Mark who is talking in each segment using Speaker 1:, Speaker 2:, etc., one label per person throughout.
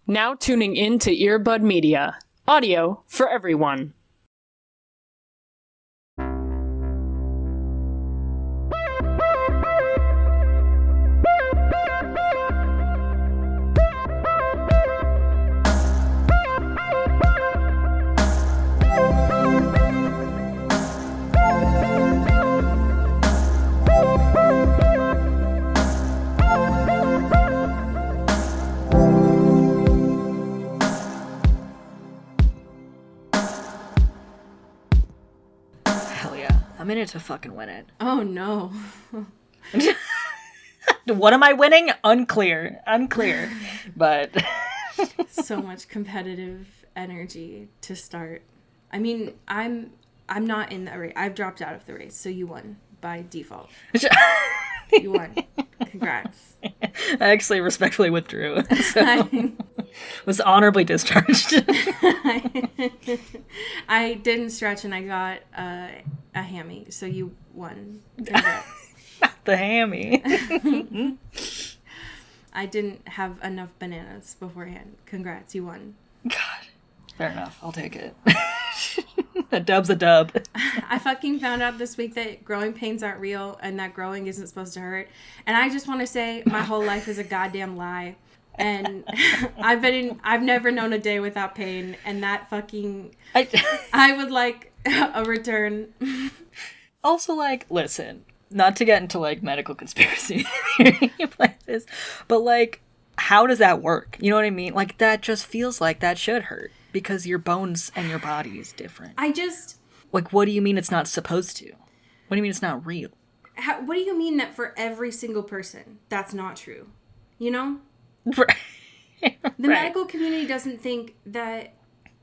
Speaker 1: Now tuning in to Earbud Media. Audio for everyone.
Speaker 2: I'm in it to fucking win it.
Speaker 3: Oh no.
Speaker 2: What am I winning? Unclear. But
Speaker 3: so much competitive energy to start. I mean, I'm not in the race. I've dropped out of the race, so you won by default. You won. Congrats.
Speaker 2: I actually respectfully withdrew. So was honorably discharged.
Speaker 3: I didn't stretch and I got a hammy, so you won. Congrats.
Speaker 2: The hammy.
Speaker 3: I didn't have enough bananas beforehand. Congrats, you won.
Speaker 2: God. Fair enough. I'll take it. A dub's a dub.
Speaker 3: I fucking found out this week that growing pains aren't real and that growing isn't supposed to hurt. And I just want to say my whole life is a goddamn lie. And I've never known a day without pain. And that fucking, I would like a return.
Speaker 2: Also, like, listen, not to get into, like, medical conspiracy places, but, like, how does that work? You know what I mean? Like, that just feels like that should hurt. Because your bones and your body is different. Like, what do you mean it's not supposed to? What do you mean it's not real?
Speaker 3: What do you mean that for every single person, that's not true? You know?
Speaker 2: Right.
Speaker 3: The medical community doesn't think that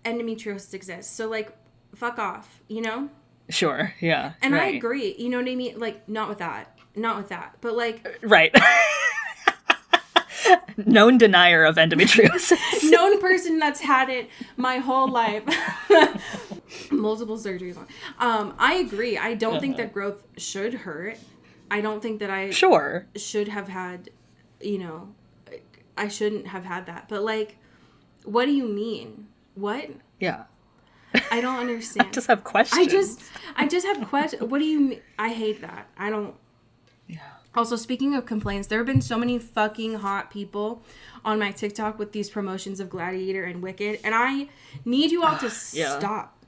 Speaker 3: endometriosis exists. So, like, fuck off, you know?
Speaker 2: Sure, yeah.
Speaker 3: And right. I agree. You know what I mean? Like, not with that. But, like...
Speaker 2: Right. Known denier of endometriosis.
Speaker 3: Known person that's had it my whole life. Multiple surgeries on. I agree. I don't think that growth should hurt. I don't think that I should have had, you know, I shouldn't have had that. But, like, what do you mean? What?
Speaker 2: Yeah.
Speaker 3: I don't understand.
Speaker 2: I just have questions.
Speaker 3: I just have questions. What do you mean? I hate that. I don't. Yeah. Also, speaking of complaints, there have been so many fucking hot people on my TikTok with these promotions of Gladiator and Wicked, and I need you all to stop.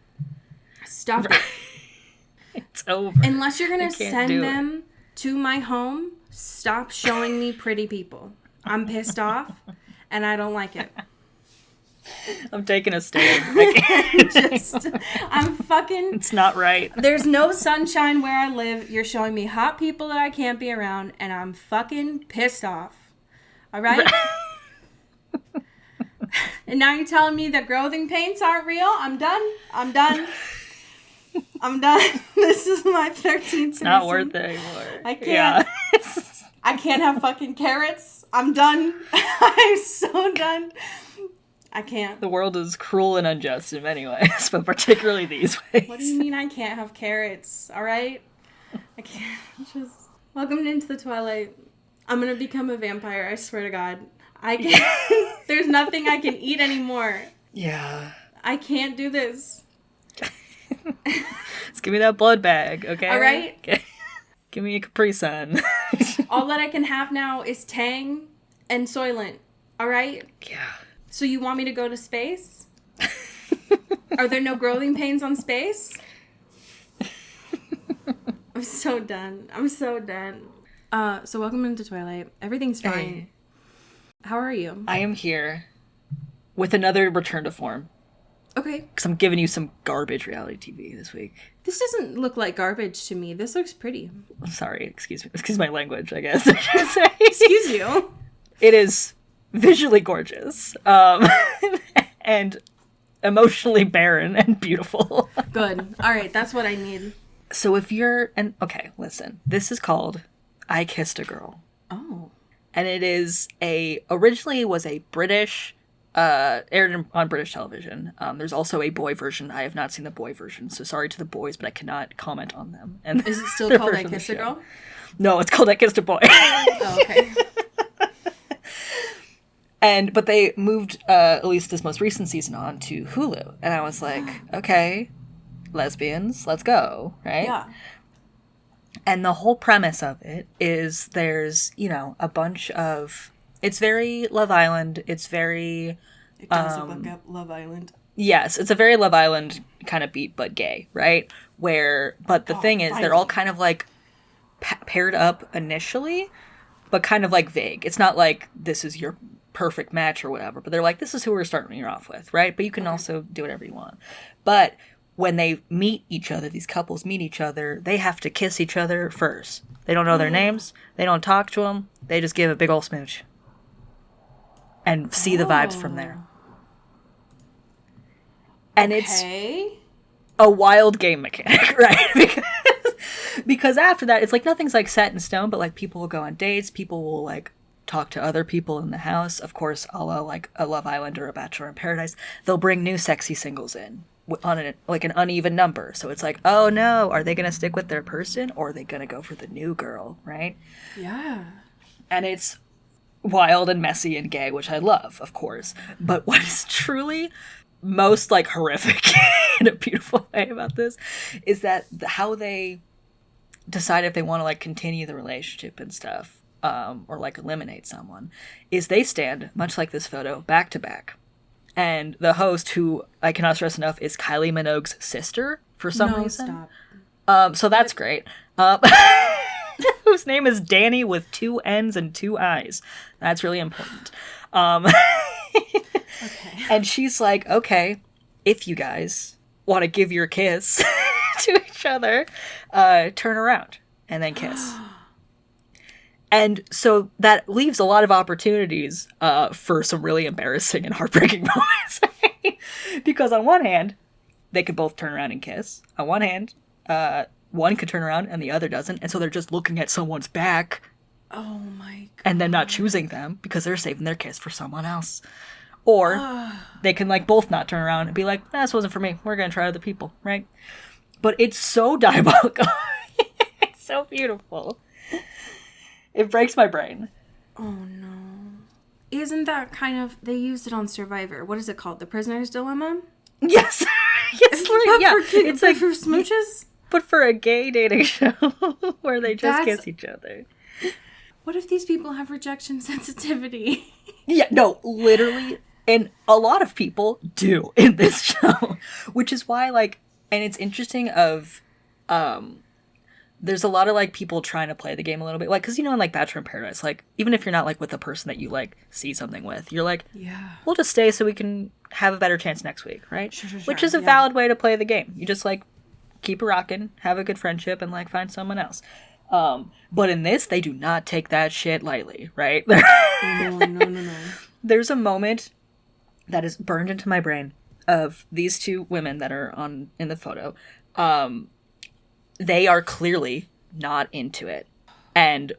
Speaker 3: Stop it.
Speaker 2: It's over.
Speaker 3: Unless you're going to send them to my home, stop showing me pretty people. I'm pissed off, and I don't like it.
Speaker 2: I'm taking a stand.
Speaker 3: I'm fucking...
Speaker 2: It's not right.
Speaker 3: There's no sunshine where I live. You're showing me hot people that I can't be around, and I'm fucking pissed off. All right? And now you're telling me that growing pains aren't real? I'm done. This is my 13th season.
Speaker 2: It's not worth it anymore.
Speaker 3: I can't. Yeah. I can't have fucking carrots. I'm done. I'm so done. I can't.
Speaker 2: The world is cruel and unjust in many ways, but particularly these ways.
Speaker 3: What do you mean I can't have carrots? All right? I can't. Welcome into the Twilight. I'm going to become a vampire, I swear to God. I can't. There's nothing I can eat anymore.
Speaker 2: Yeah.
Speaker 3: I can't do this.
Speaker 2: Just give me that blood bag, okay?
Speaker 3: All right?
Speaker 2: Okay. Give me a Capri Sun.
Speaker 3: All that I can have now is Tang and Soylent. All right?
Speaker 2: Yeah.
Speaker 3: So you want me to go to space? Are there no growing pains on space? I'm so done. So welcome into Twilight. Everything's fine. Hey. How are you?
Speaker 2: I am here with another return to form.
Speaker 3: Okay.
Speaker 2: Because I'm giving you some garbage reality TV this week.
Speaker 3: This doesn't look like garbage to me. This looks pretty.
Speaker 2: I'm sorry. Excuse me. Excuse my language, I guess I should say.
Speaker 3: Excuse you.
Speaker 2: It is visually gorgeous. And emotionally barren and beautiful.
Speaker 3: Good. All right. That's what I need.
Speaker 2: So if you're... Okay, listen. This is called I Kissed a Girl.
Speaker 3: Oh.
Speaker 2: And it is originally was a British... aired on British television. There's also a boy version. I have not seen the boy version, so sorry to the boys, but I cannot comment on them. And
Speaker 3: is it still called I Kissed a Girl?
Speaker 2: No, it's called I Kissed a Boy.
Speaker 3: Oh, okay.
Speaker 2: But they moved at least this most recent season on to Hulu, and I was like, okay, lesbians, let's go, right?
Speaker 3: Yeah.
Speaker 2: And the whole premise of it is there's, you know, a bunch of, it's very Love Island. It's very,
Speaker 3: it does look like Love Island.
Speaker 2: Yes, it's a very Love Island kind of beat, but gay, right? But the thing is,
Speaker 3: finally.
Speaker 2: they're all kind of like paired up initially, but kind of like vague. It's not like this is your perfect match or whatever, but they're like, this is who we're starting you off with, right? But you can also do whatever you want. But when they meet each other, these couples meet each other, they have to kiss each other first. They don't know their names. They don't talk to them. They just give a big old smooch. And see the vibes from there. And it's a wild game mechanic, right? Because after that, it's like nothing's like set in stone, but like people will go on dates. People will like talk to other people in the house. Of course, a la like a Love Island or a Bachelor in Paradise. They'll bring new sexy singles in on an uneven number. So it's like, oh no, are they going to stick with their person or are they going to go for the new girl, right?
Speaker 3: Yeah.
Speaker 2: And it's wild and messy and gay, which I love, of course. But what is truly most like horrific in a beautiful way about this is that how they decide if they want to like continue the relationship and stuff, or like eliminate someone, is they stand, much like this photo, back to back. And the host, who I cannot stress enough, is Kylie Minogue's sister for some reason. Stop. So that's great. Whose name is Danny with 2 N's and 2 I's. That's really important. Okay. And she's like, okay, if you guys want to give your kiss to each other, turn around and then kiss. And so that leaves a lot of opportunities for some really embarrassing and heartbreaking moments. Because on one hand, they could both turn around and kiss. On one hand, one could turn around and the other doesn't. And so they're just looking at someone's back.
Speaker 3: Oh my God.
Speaker 2: And then not choosing them because they're saving their kiss for someone else. Or they can like both not turn around and be like, this wasn't for me. We're going to try other people, right? But it's so diabolical. It's so beautiful. It breaks my brain.
Speaker 3: Oh no. Isn't that kind of, they used it on Survivor. What is it called? The Prisoner's Dilemma?
Speaker 2: Yes. Yes.
Speaker 3: It's like for smooches?
Speaker 2: But for a gay dating show where they just kiss each other.
Speaker 3: What if these people have rejection sensitivity?
Speaker 2: Yeah, no, literally. And a lot of people do in this show. Which is why, like, and it's interesting there's a lot of, like, people trying to play the game a little bit. Like, because, you know, in, like, Bachelor in Paradise, like, even if you're not, like, with the person that you, like, see something with, you're like,
Speaker 3: yeah,
Speaker 2: we'll just stay so we can have a better chance next week, right?
Speaker 3: Sure.
Speaker 2: Which is a valid way to play the game. You just, like, keep it rocking, have a good friendship, and, like, find someone else. But in this, they do not take that shit lightly, right?
Speaker 3: No.
Speaker 2: There's a moment that is burned into my brain of these two women that are in the photo. They are clearly not into it. And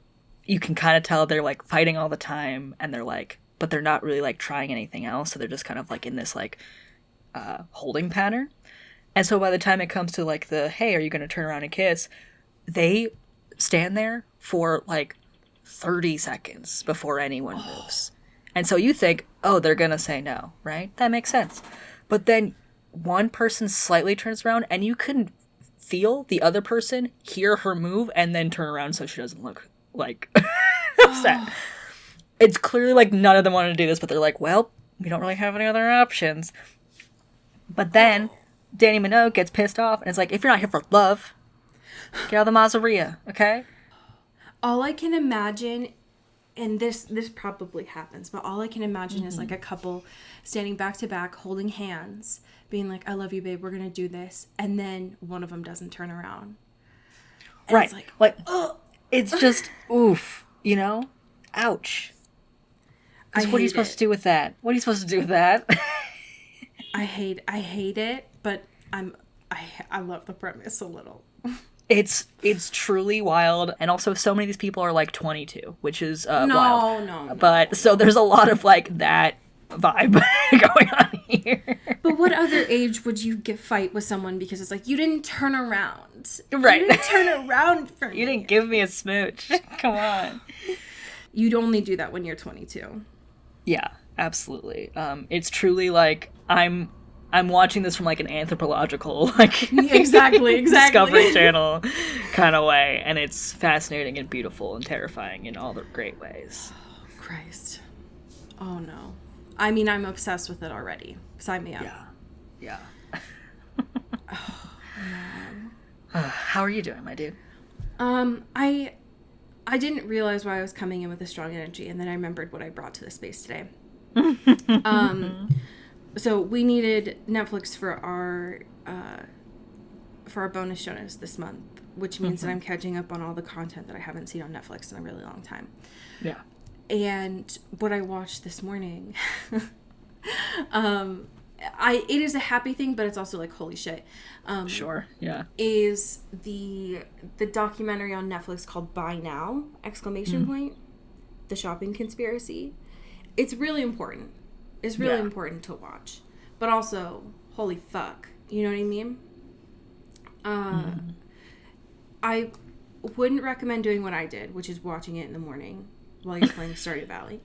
Speaker 2: you can kind of tell they're like fighting all the time and they're like, but they're not really like trying anything else. So they're just kind of like in this like holding pattern. And so by the time it comes to like hey, are you going to turn around and kiss? They stand there for like 30 seconds before anyone moves. And so you think, oh, they're going to say no, right? That makes sense. But then one person slightly turns around and you can feel the other person hear her move and then turn around so she doesn't look like upset. It's clearly like none of them want to do this, but they're like, well, we don't really have any other options. But then Danny Minogue gets pissed off and it's like, if you're not here for love, get out of the Mazzeria, okay?
Speaker 3: All I can imagine, and this probably happens, but all I can imagine is like a couple standing back to back, holding hands, being like, I love you, babe, we're going to do this. And then one of them doesn't turn around. And
Speaker 2: right.
Speaker 3: It's like,
Speaker 2: ugh. It's just, oof, you know? Ouch. What are you supposed to do with that? What are you supposed to do with that?
Speaker 3: I hate it, but I love the premise a little.
Speaker 2: It's truly wild, and also so many of these people are like 22, which is wild.
Speaker 3: No.
Speaker 2: But so there's a lot of like that vibe going on here.
Speaker 3: But what other age would you fight with someone because it's like, you didn't turn around,
Speaker 2: right?
Speaker 3: You didn't turn around for me.
Speaker 2: You didn't give me a smooch. Come on.
Speaker 3: You'd only do that when you're 22.
Speaker 2: Yeah, Absolutely. It's truly like I'm watching this from like an anthropological like
Speaker 3: exactly
Speaker 2: Discovery Channel kind of way, and it's fascinating and beautiful and terrifying in all the great ways.
Speaker 3: Oh, Christ. Oh no. I mean, I'm obsessed with it already. Sign me up.
Speaker 2: Yeah.
Speaker 3: Oh, no.
Speaker 2: How are you doing, my dude?
Speaker 3: I didn't realize why I was coming in with a strong energy, and then I remembered what I brought to the space today. So we needed Netflix for our bonus show notes this month, which means that I'm catching up on all the content that I haven't seen on Netflix in a really long time.
Speaker 2: Yeah.
Speaker 3: And what I watched this morning, it is a happy thing, but it's also like, holy shit.
Speaker 2: Sure. Yeah.
Speaker 3: Is the documentary on Netflix called Buy Now! ! The shopping conspiracy. It's really important. It's really important to watch. But also, holy fuck. You know what I mean? I wouldn't recommend doing what I did, which is watching it in the morning while you're playing Stardew Valley.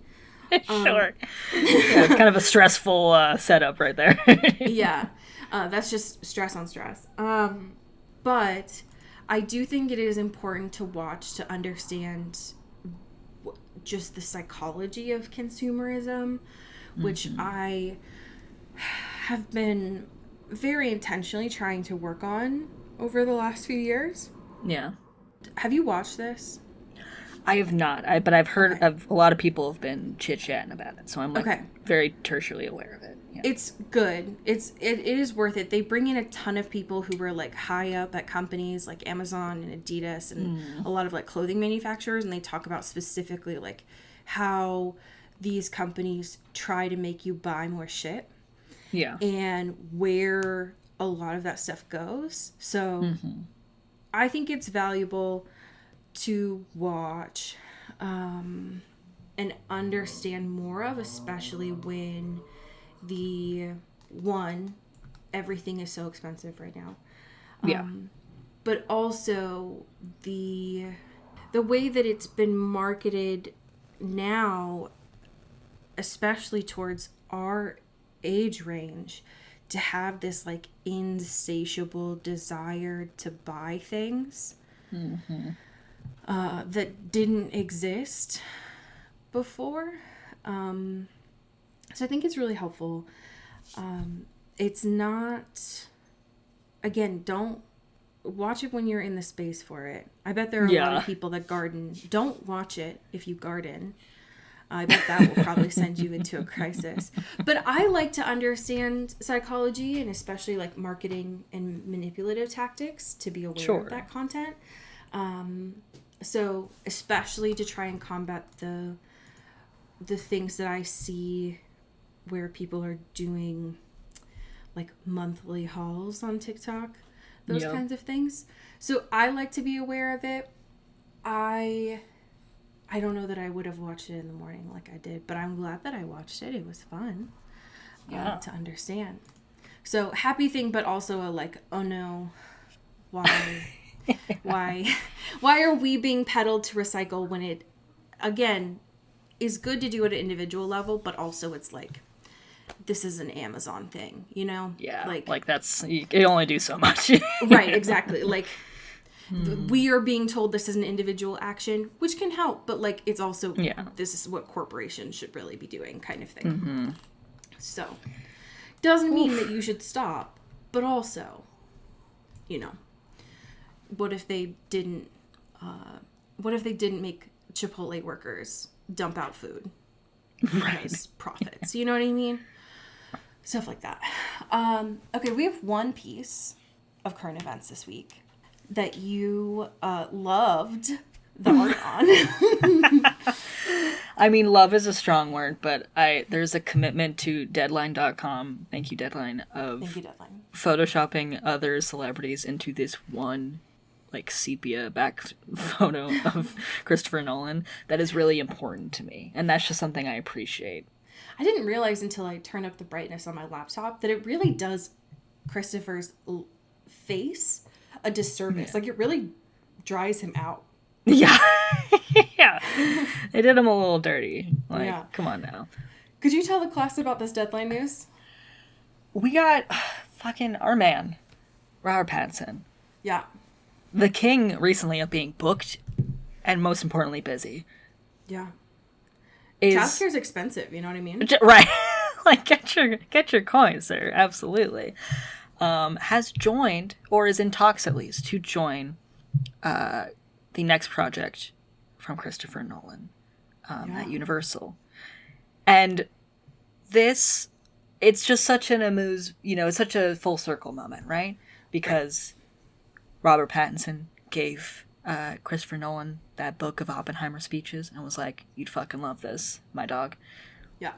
Speaker 2: Sure. It's kind of a stressful setup right there.
Speaker 3: Yeah. That's just stress on stress. But I do think it is important to watch to understand just the psychology of consumerism, which I have been very intentionally trying to work on over the last few years.
Speaker 2: Yeah.
Speaker 3: Have you watched this?
Speaker 2: I have not, but I've heard of a lot of people have been chit-chatting about it, so I'm like very tertiarily aware of it. Yeah.
Speaker 3: It's good. It is worth it. They bring in a ton of people who were like high up at companies like Amazon and Adidas and a lot of like clothing manufacturers, and they talk about specifically like how these companies try to make you buy more shit.
Speaker 2: Yeah.
Speaker 3: And where a lot of that stuff goes. So I think it's valuable to watch and understand more of, especially when everything is so expensive right now. But also the way that it's been marketed now, especially towards our age range, to have this like insatiable desire to buy things that didn't exist before. So I think it's really helpful. It's not, again, don't watch it when you're in the space for it. I bet there are a lot of people that garden. Don't watch it if you garden. I bet that will probably send you into a crisis. But I like to understand psychology, and especially like marketing and manipulative tactics, to be aware of that content. So especially to try and combat the things that I see where people are doing like monthly hauls on TikTok, those kinds of things. So I like to be aware of it. I don't know that I would have watched it in the morning like I did, but I'm glad that I watched it. It was fun to understand. So happy thing, but also a like, oh no, why are we being peddled to recycle when it, again, is good to do at an individual level, but also it's like, this is an Amazon thing, you know?
Speaker 2: Yeah, like that's, you can only do so much.
Speaker 3: Right, exactly. Like, we are being told this is an individual action, which can help, but like, it's also, this is what corporations should really be doing kind of thing. So, doesn't mean that you should stop, but also, you know, what if they didn't make Chipotle workers dump out food as profits? You know what I mean? Stuff like that. Okay, we have one piece of current events this week that you loved the art on.
Speaker 2: I mean, love is a strong word, but there's a commitment to Deadline.com. Thank you, Deadline.
Speaker 3: Thank you, Deadline.
Speaker 2: Photoshopping other celebrities into this one like sepia back photo of Christopher Nolan that is really important to me, and that's just something I appreciate.
Speaker 3: I didn't realize until I turned up the brightness on my laptop that it really does Christopher's face a disservice. Like, it really dries him out.
Speaker 2: Yeah. They did him a little dirty. Like, come on now.
Speaker 3: Could you tell the class about this deadline news?
Speaker 2: We got fucking our man, Robert Pattinson.
Speaker 3: Yeah.
Speaker 2: The king recently of being booked and most importantly busy.
Speaker 3: Yeah. Childcare's expensive, you know what I mean?
Speaker 2: Right. Like, get your coins, sir. Absolutely. Has joined, or is in talks at least, to join the next project from Christopher Nolan at Universal. And this, it's just such an amuse, it's such a full circle moment, right? Because Robert Pattinson gave Christopher Nolan that book of Oppenheimer speeches and was like, you'd fucking love this, my dog.
Speaker 3: Yeah.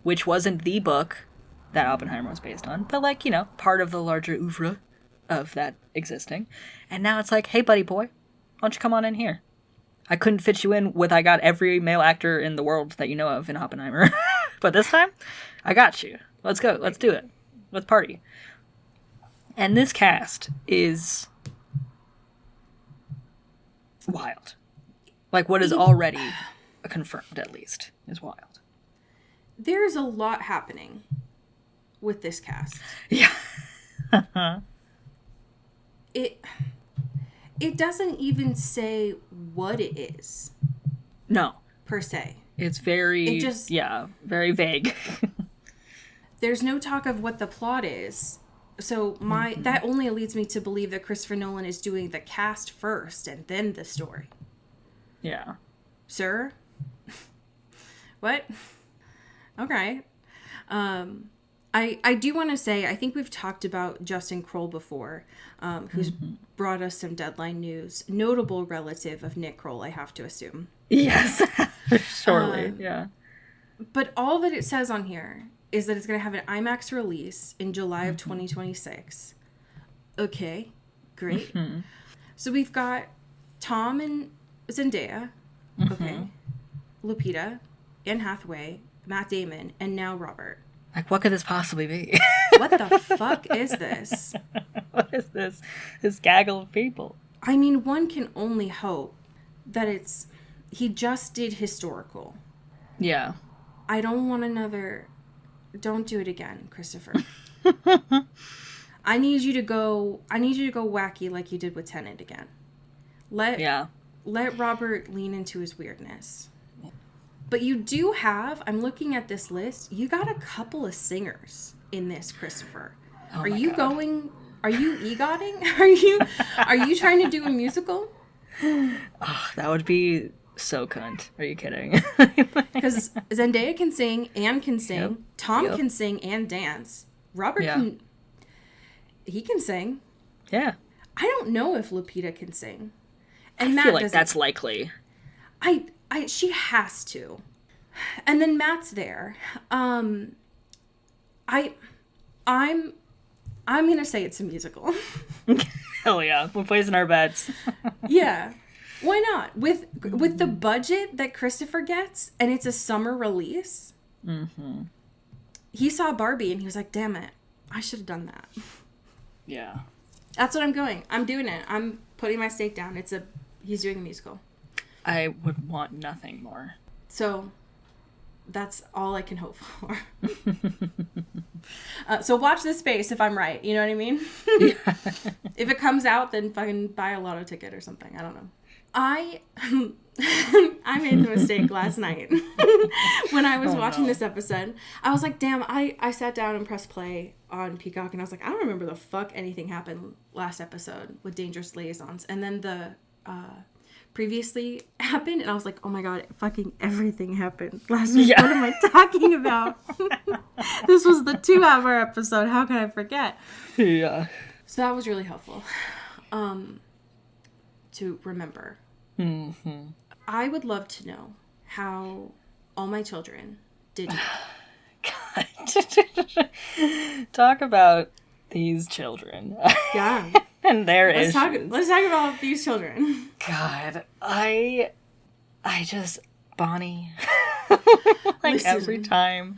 Speaker 2: Which wasn't the book that Oppenheimer was based on, but like, part of the larger oeuvre of that existing. And now it's like, hey, buddy boy, why don't you come on in here? I couldn't fit you in with I got every male actor in the world that you know of in Oppenheimer. But this time, I got you. Let's go. Let's do it. Let's party. And this cast is wild. Like, what is already confirmed, at least, is wild.
Speaker 3: There's a lot happening with this cast.
Speaker 2: Yeah.
Speaker 3: It doesn't even say what it is.
Speaker 2: No.
Speaker 3: Per se.
Speaker 2: It's very, very vague.
Speaker 3: There's no talk of what the plot is. So that only leads me to believe that Christopher Nolan is doing the cast first and then the story.
Speaker 2: Yeah.
Speaker 3: Sir? What? Okay. I do want to say, I think we've talked about Justin Kroll before, who's brought us some deadline news. Notable relative of Nick Kroll, I have to assume.
Speaker 2: Yes, surely, yeah.
Speaker 3: But all that it says on here is that it's going to have an IMAX release in July of 2026. Okay, great. So we've got Tom and Zendaya, okay, Lupita, Anne Hathaway, Matt Damon, and now Robert.
Speaker 2: Like, what could this possibly be?
Speaker 3: What the fuck is this?
Speaker 2: What is this? This gaggle of people.
Speaker 3: I mean, one can only hope that he just did historical.
Speaker 2: Yeah.
Speaker 3: I don't want another. Don't do it again, Christopher. I need you to go wacky like you did with Tenet again. Let Robert lean into his weirdness. But you do have, I'm looking at this list, you got a couple of singers in this, Christopher.
Speaker 2: Oh
Speaker 3: are you
Speaker 2: God.
Speaker 3: Are you EGOTing? Are you trying to do a musical?
Speaker 2: Oh, that would be so cunt. Are you kidding?
Speaker 3: Because Zendaya can sing, Anne can sing, Tom can sing and dance. Robert can sing.
Speaker 2: Yeah.
Speaker 3: I don't know if Lupita can sing. And
Speaker 2: I
Speaker 3: Matt
Speaker 2: feel like that's likely.
Speaker 3: She has to. And then Matt's there. I'm gonna say it's a musical.
Speaker 2: Hell yeah. We're placing our bets.
Speaker 3: Yeah. Why not? With the budget that Christopher gets, and it's a summer release. Mm-hmm. He saw Barbie and he was like, damn it, I should have done that.
Speaker 2: Yeah.
Speaker 3: That's what I'm doing. I'm doing it. I'm putting my stake down. He's doing a musical.
Speaker 2: I would want nothing more.
Speaker 3: So that's all I can hope for. So watch this space if I'm right. You know what I mean?
Speaker 2: Yeah.
Speaker 3: If it comes out, then fucking buy a lotto ticket or something. I don't know. I made the mistake last night when I was watching this episode. I was like, damn, I sat down and pressed play on Peacock and I was like, I don't remember the fuck anything happened last episode with Dangerous Liaisons. And then the previously happened and I was like, oh my god, fucking everything happened last week. Yeah. What am I talking about? This was the 2-hour episode. How can I forget?
Speaker 2: Yeah.
Speaker 3: So that was really helpful to remember.
Speaker 2: Mm-hmm.
Speaker 3: I would love to know how all my children did.
Speaker 2: God. Talk about these children.
Speaker 3: Yeah.
Speaker 2: And their issues.
Speaker 3: Let's talk about these children.
Speaker 2: God, I just Bonnie.
Speaker 3: Listen.
Speaker 2: Every time,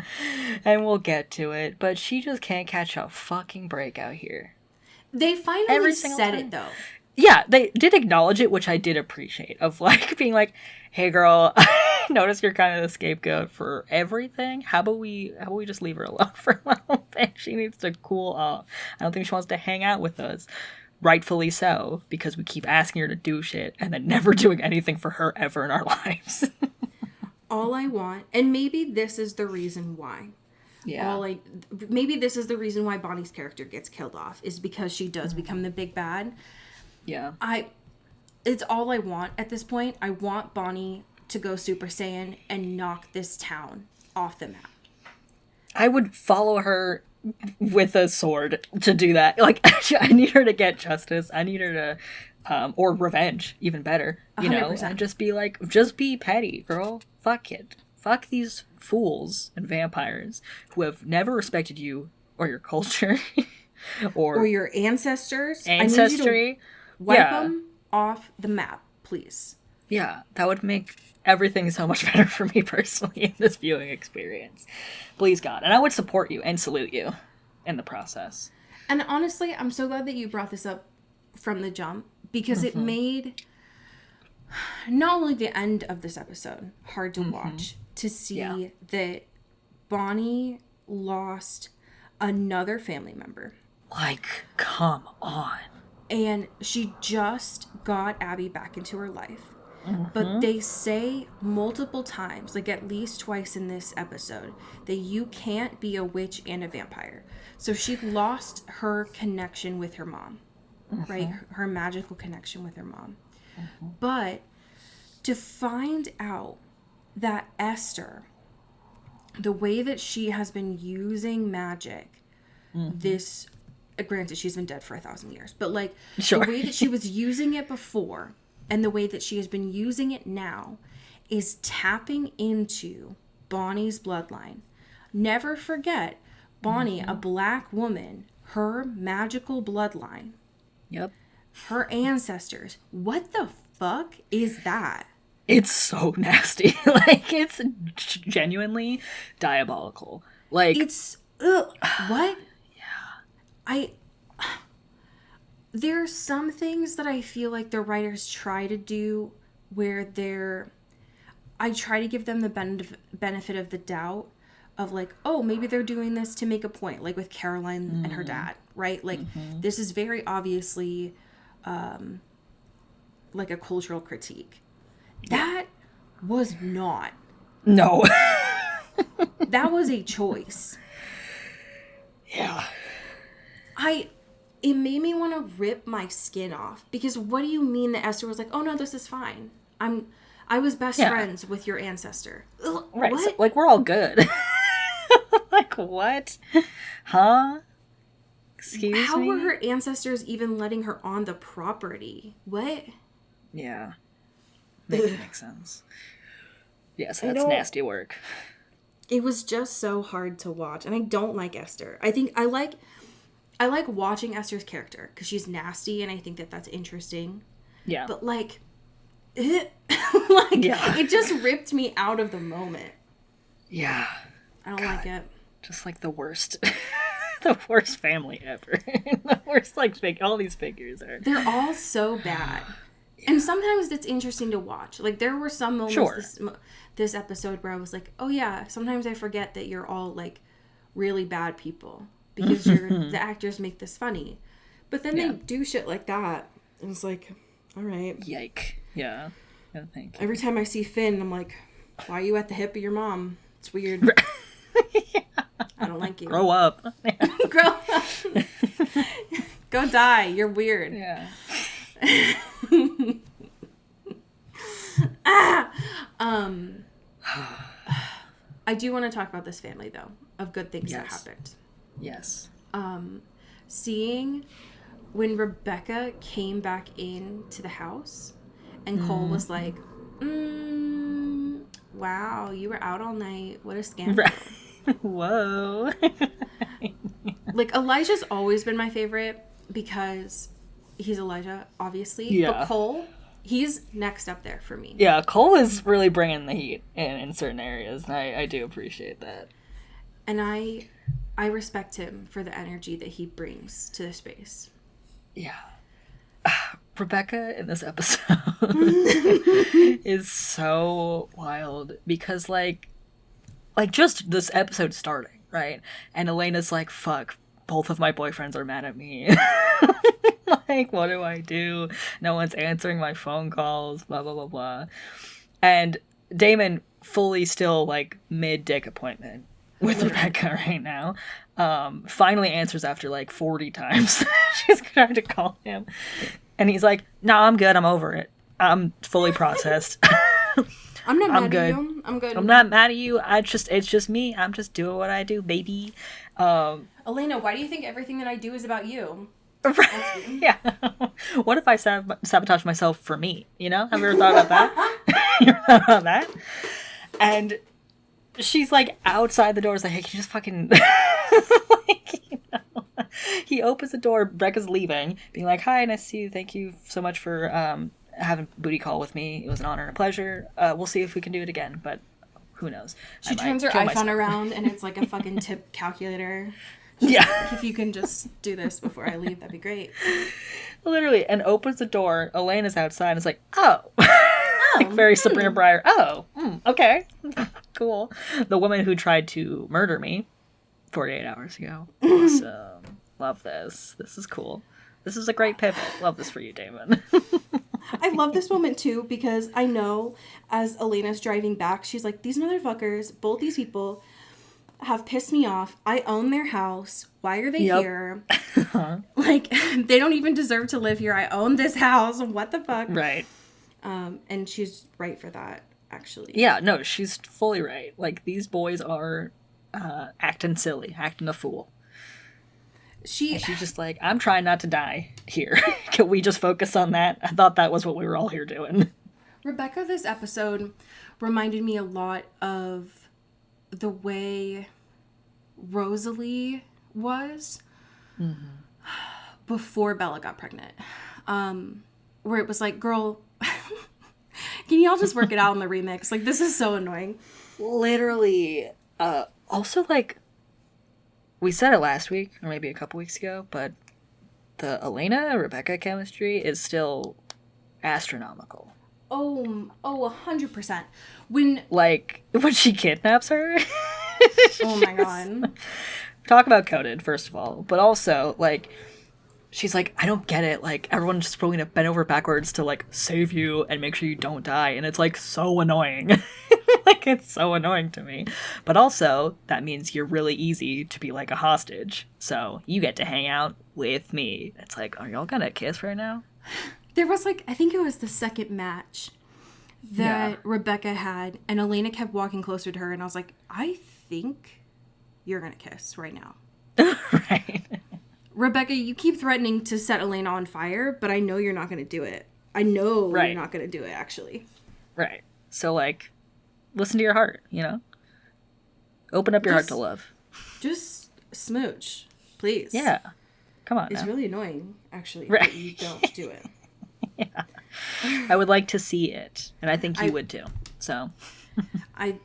Speaker 2: and we'll get to it, but she just can't catch a fucking break out here.
Speaker 3: They finally said it though.
Speaker 2: yeah, they did acknowledge it, which I did appreciate, of like being like, hey girl, I notice you're kind of the scapegoat for everything. How about we just leave her alone for a little bit? She needs to cool off. I don't think she wants to hang out with us. Rightfully so, because we keep asking her to do shit and then never doing anything for her ever in our lives.
Speaker 3: All I want, and maybe this is the reason why. Yeah. Maybe this is the reason why Bonnie's character gets killed off, is because she does become the big bad.
Speaker 2: Yeah.
Speaker 3: It's all I want at this point. I want Bonnie to go Super Saiyan and knock this town off the map.
Speaker 2: I would follow her with a sword to do that. Like, I need her to get justice. I need her to, or revenge, even better. You 100%. Know, and just be like, just be petty, girl. Fuck it. Fuck these fools and vampires who have never respected you or your culture. or
Speaker 3: your ancestors.
Speaker 2: Ancestry.
Speaker 3: I need you to wipe them off the map, please.
Speaker 2: Yeah, that would make everything so much better for me personally in this viewing experience. Please, God. And I would support you and salute you in the process.
Speaker 3: And honestly, I'm so glad that you brought this up from the jump, because it made not only the end of this episode hard to watch, to see that Bonnie lost another family member.
Speaker 2: Like, come on.
Speaker 3: And she just got Abby back into her life. But they say multiple times, like at least twice in this episode, that you can't be a witch and a vampire. So she lost her connection with her mom, right? Her magical connection with her mom. But to find out that Esther, the way that she has been using magic, this, granted, she's been dead for 1,000 years, but like the way that she was using it before and the way that she has been using it now is tapping into Bonnie's bloodline. Never forget, Bonnie, a black woman, her magical bloodline.
Speaker 2: Yep.
Speaker 3: Her ancestors. What the fuck is that?
Speaker 2: It's so nasty. Like, it's genuinely diabolical. Like,
Speaker 3: it's what? Yeah. There's some things that I feel like the writers try to do where I try to give them the benefit of the doubt of like, oh, maybe they're doing this to make a point, like with Caroline and her dad, right? Like, this is very obviously like a cultural critique. That was not.
Speaker 2: No.
Speaker 3: That was a choice.
Speaker 2: Yeah.
Speaker 3: It made me want to rip my skin off, because what do you mean that Esther was like, oh no, this is fine. I was best friends with your ancestor. Ugh,
Speaker 2: right.
Speaker 3: what?
Speaker 2: So, like, we're all good. Like, what? Huh? Excuse me?
Speaker 3: How were her ancestors even letting her on the property? What?
Speaker 2: Yeah. Makes sense. Yes, that's nasty work.
Speaker 3: It was just so hard to watch, and I don't like Esther. I think I like watching Esther's character because she's nasty, and I think that that's interesting. Yeah. But like, it just ripped me out of the moment.
Speaker 2: Yeah.
Speaker 3: I don't like it.
Speaker 2: Just like the worst, the worst family ever. The worst, like, all these figures are.
Speaker 3: They're all so bad. Yeah. And sometimes it's interesting to watch. Like, there were some moments this episode where I was like, oh yeah, sometimes I forget that you're all like really bad people, because the actors make this funny. But then they do shit like that, and it's like, all right.
Speaker 2: Yike. Yeah. No, thank you.
Speaker 3: Every time I see Finn, I'm like, why are you at the hip of your mom? It's weird. Yeah. I don't like you.
Speaker 2: Grow up.
Speaker 3: Grow up. Go die. You're weird.
Speaker 2: Yeah.
Speaker 3: I do want to talk about this family, though, of good things that happened.
Speaker 2: Yes.
Speaker 3: Seeing when Rebecca came back into the house and Cole was like, wow, you were out all night. What a scandal.
Speaker 2: Whoa.
Speaker 3: Like, Elijah's always been my favorite because he's Elijah, obviously. Yeah. But Cole, he's next up there for me.
Speaker 2: Yeah, Cole is really bringing the heat in certain areas, and I do appreciate that.
Speaker 3: And I respect him for the energy that he brings to the space.
Speaker 2: Yeah. Rebecca in this episode is so wild because like just this episode starting, right? And Elena's like, fuck, both of my boyfriends are mad at me. Like, what do I do? No one's answering my phone calls, blah, blah, blah, blah. And Damon fully still like mid-dick appointment with Rebecca right now. Finally answers after like 40 times. She's trying to call him. And he's like, no, I'm good. I'm over it. I'm fully processed.
Speaker 3: I'm not mad at you. I'm good.
Speaker 2: I'm not mad at you. It's just me. I'm just doing what I do, baby.
Speaker 3: Elena, why do you think everything that I do is about you?
Speaker 2: Right. Yeah. What if I sabotage myself for me? You know? Have you ever thought about that? You ever thought about that? And she's like outside the door. Is like, hey, can you just fucking like, you know? He opens the door. Becca's leaving, being like, "Hi, nice to see you. Thank you so much for having booty call with me. It was an honor and a pleasure. We'll see if we can do it again, but who knows?"
Speaker 3: She turns her iPhone around, and it's like a fucking tip calculator.
Speaker 2: Yeah.
Speaker 3: If you can just do this before I leave, that'd be great.
Speaker 2: Literally, and opens the door. Elena's outside and is like, oh. Like very Sabrina Breyer. Oh, okay. Cool. The woman who tried to murder me 48 hours ago. Awesome. Love this. This is cool. This is a great pivot. Love this for you, Damon.
Speaker 3: I love this moment too because I know as Elena's driving back, she's like, these motherfuckers, both these people have pissed me off. I own their house. Why are they here? Like, they don't even deserve to live here. I own this house. What the fuck?
Speaker 2: Right.
Speaker 3: And she's right for that, actually.
Speaker 2: Yeah, no, she's fully right. Like, these boys are acting silly, acting a fool. She's just like, I'm trying not to die here. Can we just focus on that? I thought that was what we were all here doing.
Speaker 3: Rebecca, this episode reminded me a lot of the way Rosalie was before Bella got pregnant. Where it was like, girl, can y'all just work it out in the remix? Like, this is so annoying.
Speaker 2: Literally. Also, like, we said it last week, or maybe a couple weeks ago, but the Elena-Rebecca chemistry is still astronomical.
Speaker 3: Oh, 100%. When
Speaker 2: she kidnaps her.
Speaker 3: Oh my god.
Speaker 2: Talk about coded, first of all. But also, like, she's like, I don't get it. Like, everyone's just willing to bend over backwards to, like, save you and make sure you don't die. And it's, like, so annoying. Like, it's so annoying to me. But also, that means you're really easy to be, like, a hostage. So, you get to hang out with me. It's like, are y'all gonna kiss right now?
Speaker 3: There was, like, I think it was the second match that Rebecca had. And Elena kept walking closer to her. And I was like, I think you're gonna kiss right now.
Speaker 2: Right.
Speaker 3: Rebecca, you keep threatening to set Elena on fire, but I know you're not going to do it. I know you're not going to do it, actually.
Speaker 2: Right. So, like, listen to your heart, you know? Open up your heart to love.
Speaker 3: Just smooch, please.
Speaker 2: Yeah. Come on.
Speaker 3: It's
Speaker 2: now.
Speaker 3: really annoying, actually,
Speaker 2: right.
Speaker 3: that you don't do it.
Speaker 2: Yeah. I would like to see it, and I think you would too. So.
Speaker 3: I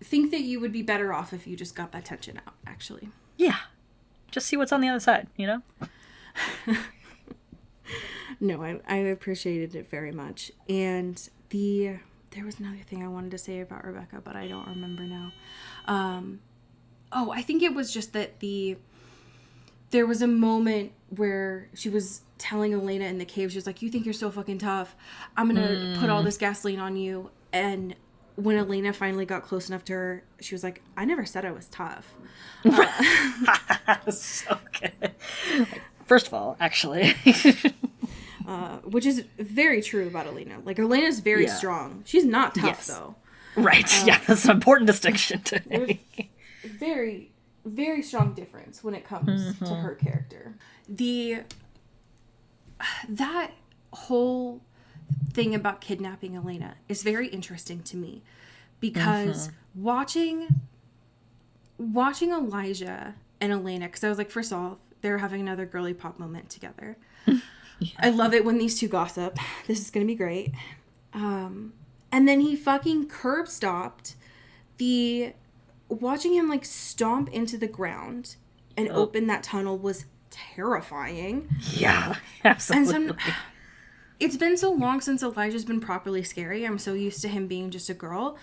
Speaker 3: think that you would be better off if you just got that tension out, actually.
Speaker 2: Yeah. Just see what's on the other side, you know?
Speaker 3: No, I appreciated it very much. And there was another thing I wanted to say about Rebecca, but I don't remember now. I think it was just that there was a moment where she was telling Elena in the cave, she was like, you think you're so fucking tough. I'm going to put all this gasoline on you. And when Elena finally got close enough to her, she was like, I never said I was tough.
Speaker 2: So good. First of all, actually.
Speaker 3: Which is very true about Elena. Like, Elena's very strong. She's not tough, though.
Speaker 2: Right. That's an important distinction to make.
Speaker 3: Very, very strong difference when it comes to her character. That whole thing about kidnapping Elena is very interesting to me because watching Elijah and Elena, because I was like, first off, they're having another girly pop moment together. I love it when these two gossip. This is gonna be great. And then he fucking curb stopped watching him like stomp into the ground and open that tunnel was terrifying.
Speaker 2: Yeah, absolutely.
Speaker 3: it's been so long since Elijah's been properly scary. I'm so used to him being just a girl.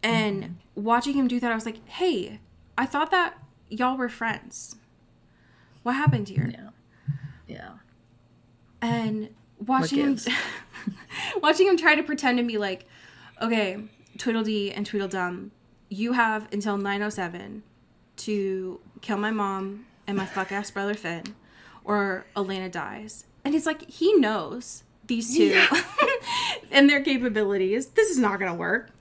Speaker 3: And watching him do that, I was like, hey, I thought that y'all were friends. What happened here?
Speaker 2: Yeah. Yeah.
Speaker 3: And watching him watching him try to pretend and be like, okay, Tweedledee and Tweedledum, you have until 9:07 to kill my mom and my fuck-ass brother Finn, or Elena dies. And it's like, he knows these two and their capabilities. This is not gonna work.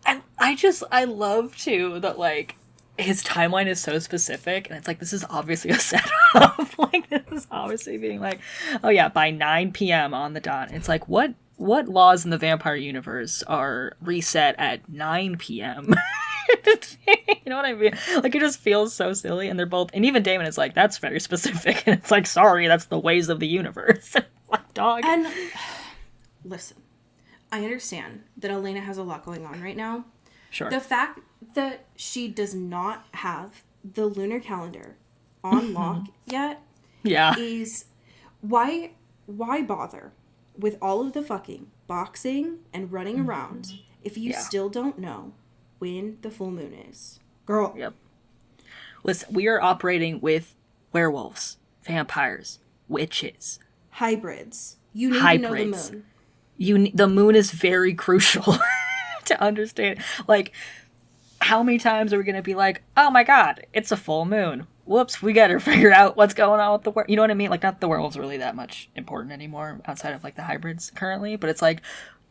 Speaker 2: And I love, too, that, like, his timeline is so specific, and it's like, this is obviously a setup. Like, this is obviously being like, oh yeah, by 9 p.m. on the dot. It's like, what laws in the vampire universe are reset at 9 p.m.? You know what I mean? Like, it just feels so silly, and they're both, and even Damon is like, that's very specific, and it's like, sorry, that's the ways of the universe. Like, dog.
Speaker 3: And listen, I understand that Elena has a lot going on right now.
Speaker 2: Sure.
Speaker 3: The fact that she does not have the lunar calendar on lock yet is why bother with all of the fucking boxing and running around if you still don't know when the full moon is. Girl.
Speaker 2: Yep. Listen, we are operating with werewolves, vampires, witches.
Speaker 3: Hybrids. You need to know the moon.
Speaker 2: The moon is very crucial to understand. Like, how many times are we going to be like, oh my god, it's a full moon. Whoops, we got to figure out what's going on with the werewolves. You know what I mean? Like, not the werewolves really that much important anymore outside of, like, the hybrids currently. But it's like,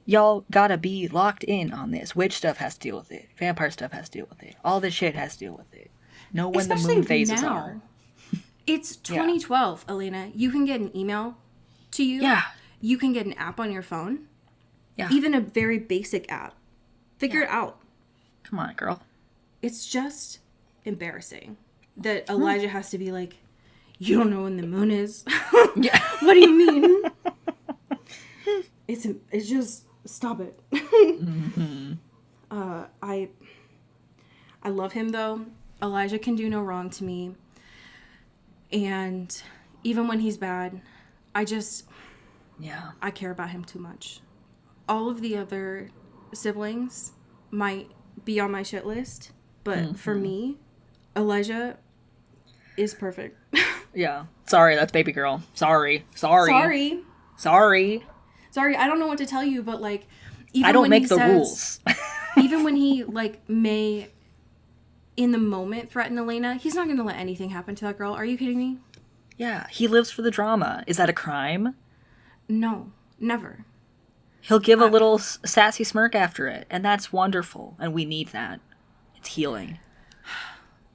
Speaker 2: y'all gotta be locked in on this. Witch stuff has to deal with it. Vampire stuff has to deal with it. All this shit has to deal with it. Know when especially the moon phases now. Are.
Speaker 3: It's 2012, Elena. You can get an email to you.
Speaker 2: Yeah.
Speaker 3: You can get an app on your phone.
Speaker 2: Yeah.
Speaker 3: Even a very basic app. Figure it out.
Speaker 2: Come on, girl. It's
Speaker 3: just embarrassing that Elijah has to be like, you don't know when the moon is?
Speaker 2: Yeah.
Speaker 3: What do you mean? It's just, stop it. I love him, though. Elijah can do no wrong to me. And even when he's bad, I care about him too much. All of the other siblings might be on my shit list, but for me, Elijah is perfect.
Speaker 2: Yeah. Sorry, that's baby girl. Sorry. I
Speaker 3: don't know what to tell you, but like, even
Speaker 2: I don't
Speaker 3: when
Speaker 2: make
Speaker 3: he
Speaker 2: the
Speaker 3: says,
Speaker 2: rules.
Speaker 3: Even when he like may in the moment threaten Elena, he's not going to let anything happen to that girl. Are you kidding me?
Speaker 2: Yeah, he lives for the drama. Is that a crime?
Speaker 3: No, never.
Speaker 2: He'll give a little sassy smirk after it, and that's wonderful, and we need that. It's healing.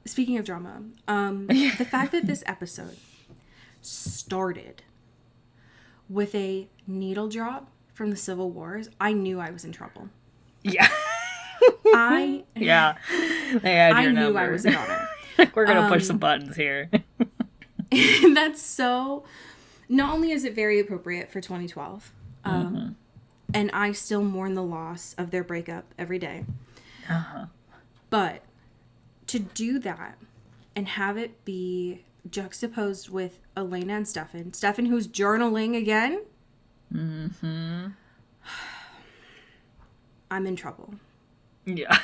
Speaker 3: Speaking of drama, the fact that this episode started with a needle drop from the Civil Wars, I knew I was in trouble.
Speaker 2: Yeah.
Speaker 3: I knew I was a goner.
Speaker 2: We're going to push some buttons here.
Speaker 3: That's so... Not only is it very appropriate for 2012, and I still mourn the loss of their breakup every day, but to do that and have it be juxtaposed with Elena and Stefan who's journaling again, I'm in trouble.
Speaker 2: Yeah.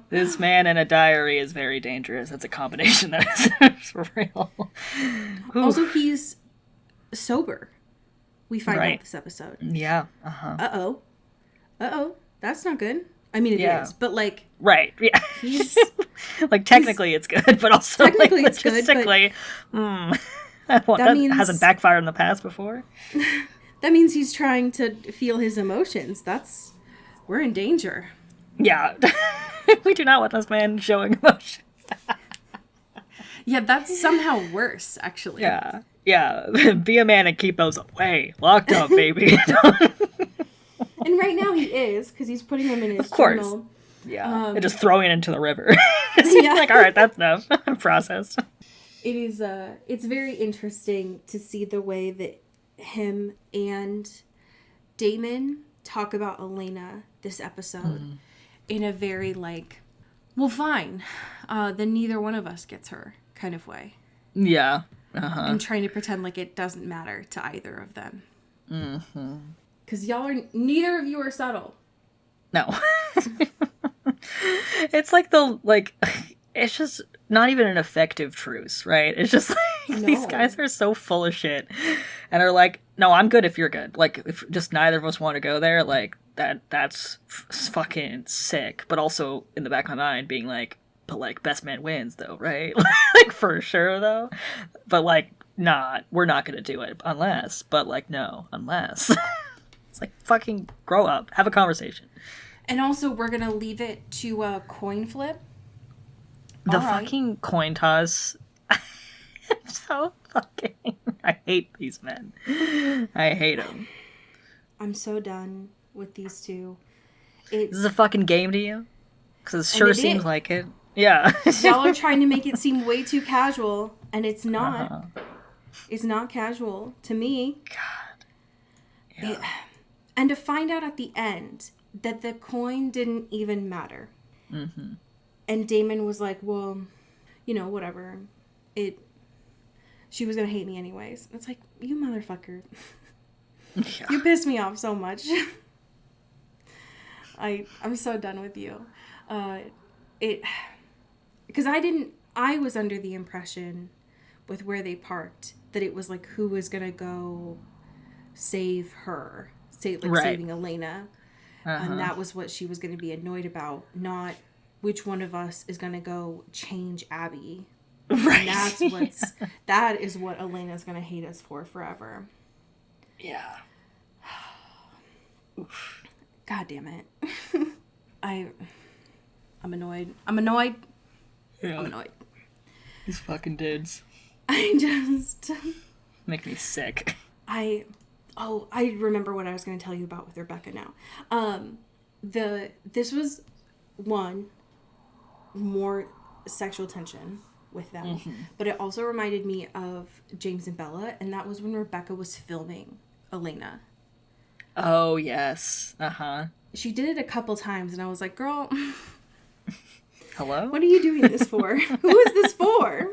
Speaker 3: This
Speaker 2: man in a diary is very dangerous. That's a combination that is for real.
Speaker 3: Also, he's sober. We find out this episode.
Speaker 2: Yeah.
Speaker 3: That's not good. I mean, it is, but like...
Speaker 2: Right, yeah.
Speaker 3: He's...
Speaker 2: like, technically it's good, but also,
Speaker 3: technically
Speaker 2: like,
Speaker 3: it's good,
Speaker 2: logistically... that
Speaker 3: means...
Speaker 2: hasn't backfired in the past before.
Speaker 3: That means he's trying to feel his emotions. We're in danger.
Speaker 2: Yeah. We do not want this man showing emotions.
Speaker 3: Yeah, that's somehow worse, actually.
Speaker 2: Yeah. Yeah. Be a man and keep those away. Locked up, baby.
Speaker 3: And right now he is, because he's putting them in his
Speaker 2: Of course.
Speaker 3: journal.
Speaker 2: Yeah. And just throwing it into the river. Like, all right, that's enough. Processed.
Speaker 3: It is, it's very interesting to see the way that him and Damon talk about Elena this episode in a very like, well, fine, then neither one of us gets her kind of way.
Speaker 2: Yeah.
Speaker 3: and trying to pretend like it doesn't matter to either of them. Because neither of you are subtle.
Speaker 2: No. It's it's just not even an effective truce, right? It's just like, these guys are so full of shit and are like, no, I'm good if you're good. Like, if just neither of us want to go there, like, that's fucking sick. But also, in the back of my mind, being like, but, like, best man wins, though, right? Like, for sure, though. But, like, nah, we're not gonna do it unless. But, like, no, unless. It's like, fucking grow up. Have a conversation.
Speaker 3: And also, we're gonna leave it to a coin flip.
Speaker 2: The fucking coin toss. So fucking... I hate these men. I hate them.
Speaker 3: I'm so done with these two.
Speaker 2: This is a fucking game to you? Because it sure seems like it. Yeah.
Speaker 3: Y'all are trying to make it seem way too casual, and it's not. It's not casual to me.
Speaker 2: God. Yeah.
Speaker 3: And to find out at the end that the coin didn't even matter. And Damon was like, well, whatever. She was going to hate me anyways. It's like, you motherfucker. Yeah. You pissed me off so much. I'm so done with you. Because I was under the impression with where they parked that it was like who was going to go save her. Saving Elena. And that was what she was going to be annoyed about, not which one of us is going to go change Abby. Right. And that is what Elena's going to hate us for forever.
Speaker 2: Yeah.
Speaker 3: God damn it. I'm annoyed. I'm annoyed.
Speaker 2: Yeah.
Speaker 3: I'm annoyed.
Speaker 2: These fucking dudes.
Speaker 3: I just...
Speaker 2: Make me sick.
Speaker 3: I remember what I was going to tell you about with Rebecca now. This was more sexual tension with them, but it also reminded me of James and Bella, and that was when Rebecca was filming Elena.
Speaker 2: Oh, yes.
Speaker 3: She did it a couple times, and I was like, girl,
Speaker 2: hello?
Speaker 3: What are you doing this for? Who is this for?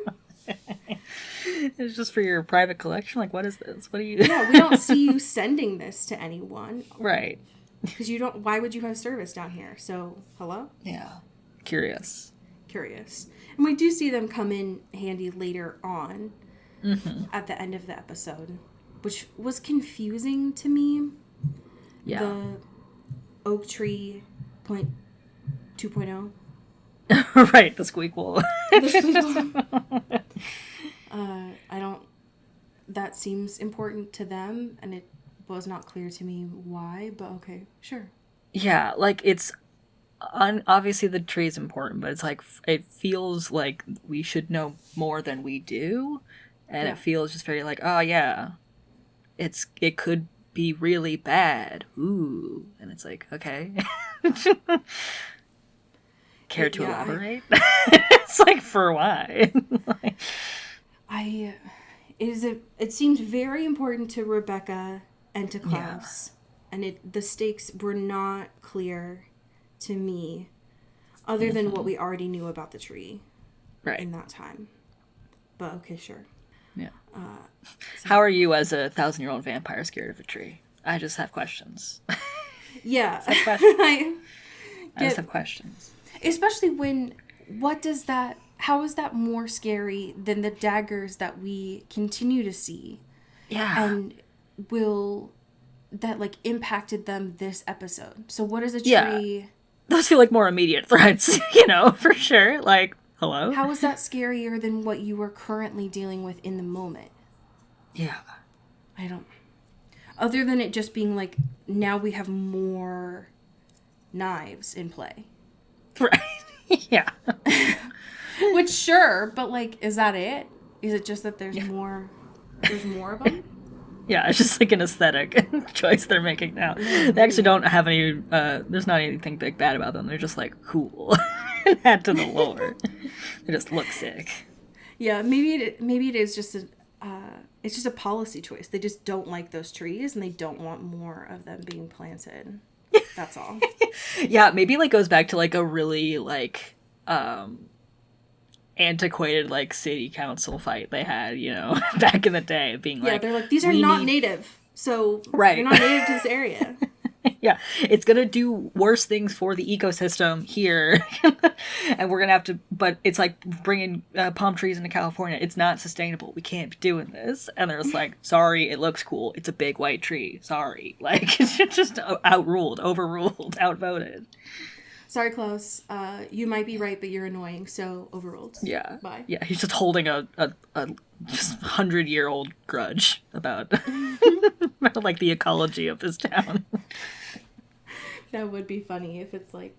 Speaker 2: It's just for your private collection? Like, what is this? What are you...
Speaker 3: Yeah, we don't see you sending this to anyone.
Speaker 2: Right.
Speaker 3: Because why would you have service down here? So, hello?
Speaker 2: Yeah. Curious.
Speaker 3: And we do see them come in handy later on at the end of the episode, which was confusing to me.
Speaker 2: Yeah.
Speaker 3: The oak tree 2.0.
Speaker 2: Right, the squeakquel.
Speaker 3: That seems important to them, and it was not clear to me why, but okay, sure.
Speaker 2: Yeah, like, it's... obviously the tree is important, but it's like, it feels like we should know more than we do, and it feels just very like, oh yeah, it could be really bad, ooh, and it's like, okay. Care to elaborate? It's like, for why?
Speaker 3: It seemed very important to Rebecca and to Klaus, and the stakes were not clear to me, other than what we already knew about the tree in that time. But okay, sure.
Speaker 2: Yeah. How are you as a 1,000-year-old vampire scared of a tree? I just have questions.
Speaker 3: Yeah.
Speaker 2: I just have questions.
Speaker 3: Especially when, how is that more scary than the daggers that we continue to see?
Speaker 2: Yeah.
Speaker 3: And that like impacted them this episode. So what is a tree...
Speaker 2: Yeah. Those feel like more immediate threats, for sure. Like, hello?
Speaker 3: How is that scarier than what you are currently dealing with in the moment?
Speaker 2: Yeah.
Speaker 3: I don't... Other than it just being like, now we have more knives in play.
Speaker 2: Right. Yeah.
Speaker 3: Which, sure, but like, is that it? Is it just that there's more of them?
Speaker 2: Yeah, it's just like an aesthetic choice they're making now. They actually don't have any, there's not anything big bad about them. They're just like, cool. And add to the lore. They just look sick.
Speaker 3: Yeah, maybe it is just it's just a policy choice. They just don't like those trees and they don't want more of them being planted. That's all. Yeah,
Speaker 2: maybe like goes back to like a really like, antiquated, like, city council fight they had, you know, back in the day, being like...
Speaker 3: Yeah, they're like, these are not native, so you're not native to this area.
Speaker 2: Yeah, it's gonna do worse things for the ecosystem here, and we're gonna have to... But it's like bringing palm trees into California. It's not sustainable. We can't be doing this. And they're just like, sorry, it looks cool. It's a big white tree. Sorry. Like, it's just overruled, outvoted.
Speaker 3: Sorry, Klaus. You might be right, but you're annoying, so overruled.
Speaker 2: Yeah.
Speaker 3: Bye.
Speaker 2: Yeah, he's just holding a just 100-year-old grudge about, like, the ecology of this town.
Speaker 3: That would be funny if it's like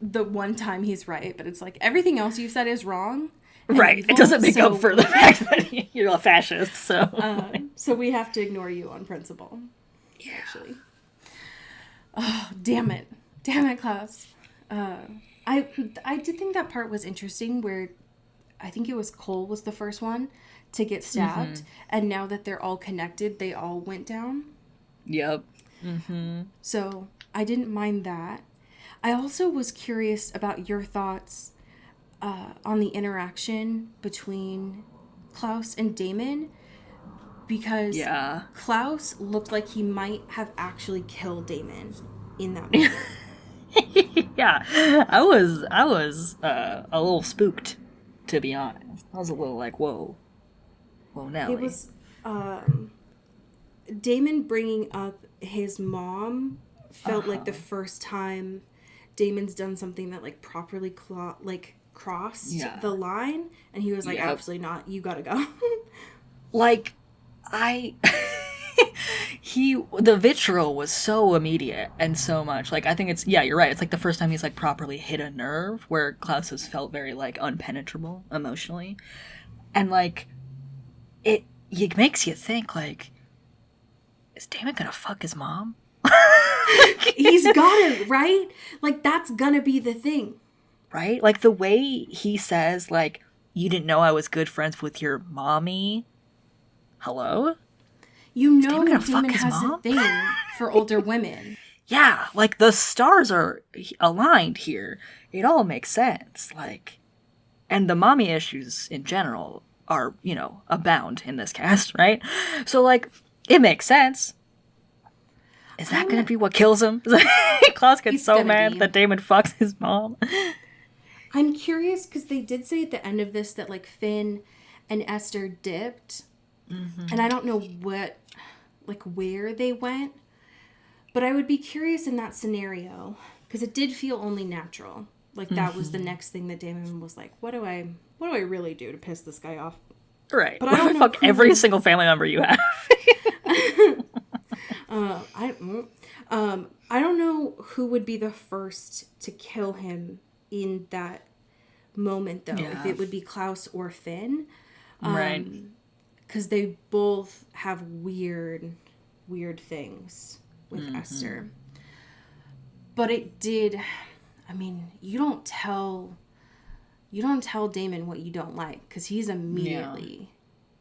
Speaker 3: the one time he's right, but it's like everything else you said is wrong.
Speaker 2: Right.
Speaker 3: Evil,
Speaker 2: it doesn't make up for the fact that you're a fascist, so.
Speaker 3: So we have to ignore you on principle.
Speaker 2: Yeah.
Speaker 3: Actually. Oh, damn it. Damn it, Klaus. I did think that part was interesting where I think it was Cole was the first one to get stabbed. Mm-hmm. And now that they're all connected, they all went down.
Speaker 2: Yep. Mm-hmm.
Speaker 3: So I didn't mind that. I also was curious about your thoughts on the interaction between Klaus and Damon, because Klaus looked like he might have actually killed Damon in that moment.
Speaker 2: Yeah, I was a little spooked, to be honest. I was a little like, whoa, Nelly.
Speaker 3: It was Damon bringing up his mom felt like the first time Damon's done something that like properly crossed the line, and he was like, absolutely not, you gotta go.
Speaker 2: Like, the vitriol was so immediate and so much. Like, I think it's, you're right. It's like the first time he's like properly hit a nerve, where Klaus has felt very like unpenetrable emotionally. And like, it makes you think like, is Damon gonna fuck his mom?
Speaker 3: He's got it, right? Like, that's gonna be the thing.
Speaker 2: Right? Like, the way he says, like, you didn't know I was good friends with your mommy. Hello?
Speaker 3: You know Damon has a thing for older women.
Speaker 2: Yeah, like, the stars are aligned here. It all makes sense. Like, and the mommy issues in general are, you know, abound in this cast, right? So, like, it makes sense. Is that going to be what kills him? Klaus gets so mad that Damon fucks his mom.
Speaker 3: I'm curious, because they did say at the end of this that, like, Finn and Esther dipped. Mm-hmm. And I don't know where they went. But I would be curious in that scenario, because it did feel only natural. Like, that was the next thing that Damon was like, what do I really do to piss this guy off?
Speaker 2: Right. But I don't know. Fuck every single family member you have.
Speaker 3: I don't know who would be the first to kill him in that moment, though. Yeah. If it would be Klaus or Finn.
Speaker 2: Right.
Speaker 3: Because they both have weird things with Esther. But it did... I mean, you don't tell Damon what you don't like, because he's immediately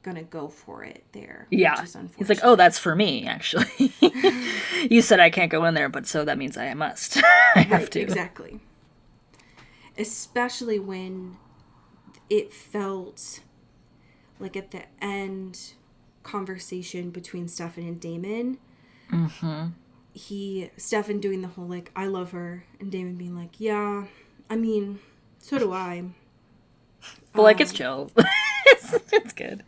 Speaker 3: gonna go for it there.
Speaker 2: Yeah. He's like, oh, that's for me, actually. You said I can't go in there, but so that means I must. I have to.
Speaker 3: Exactly. Especially when it felt like at the end conversation between Stefan and Damon. Mm-hmm. Stefan doing the whole, like, I love her, and Damon being like, yeah, I mean, so do I.
Speaker 2: But, like, it's chill. It's good.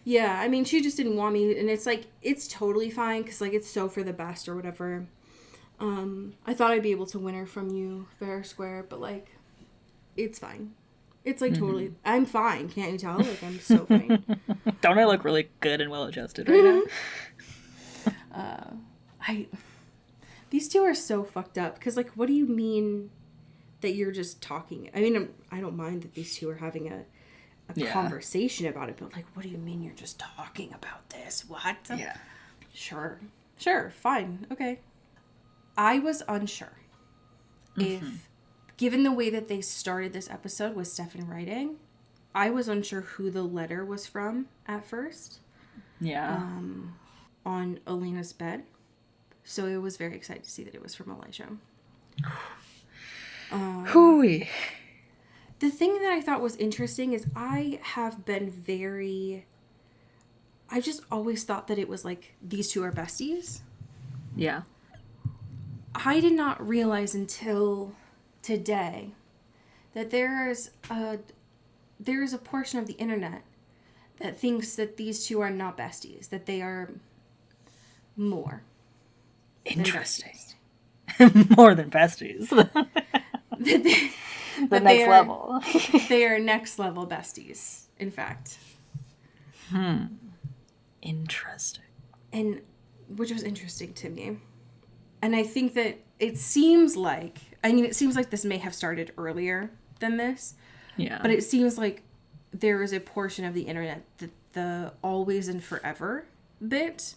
Speaker 3: Yeah, I mean, she just didn't want me, and it's, like, it's totally fine, because, like, it's so for the best or whatever. I thought I'd be able to win her from you fair or square, but, like, it's fine. It's, like, totally, I'm fine, can't you tell? Like, I'm so fine.
Speaker 2: Don't I look really good and well-adjusted right now?
Speaker 3: These two are so fucked up, because, like, what do you mean that you're just talking? I mean, I don't mind that these two are having a conversation about it, but, like, what do you mean you're just talking about this? What?
Speaker 2: Yeah.
Speaker 3: Sure, fine, okay. I was unsure if, given the way that they started this episode with Stefan writing, I was unsure who the letter was from at first.
Speaker 2: Yeah.
Speaker 3: On Elena's bed. So I was very excited to see that it was from Elijah.
Speaker 2: Hooey.
Speaker 3: The thing that I thought was interesting is I just always thought that it was like these two are besties.
Speaker 2: Yeah.
Speaker 3: I did not realize until today that there is a portion of the internet that thinks that these two are not besties, that they are more.
Speaker 2: Interesting. More than besties. The next level.
Speaker 3: They are next level besties, in fact.
Speaker 2: Interesting.
Speaker 3: And which was interesting to me. And I think that it seems like this may have started earlier than this.
Speaker 2: Yeah.
Speaker 3: But it seems like there is a portion of the internet that the always and forever bit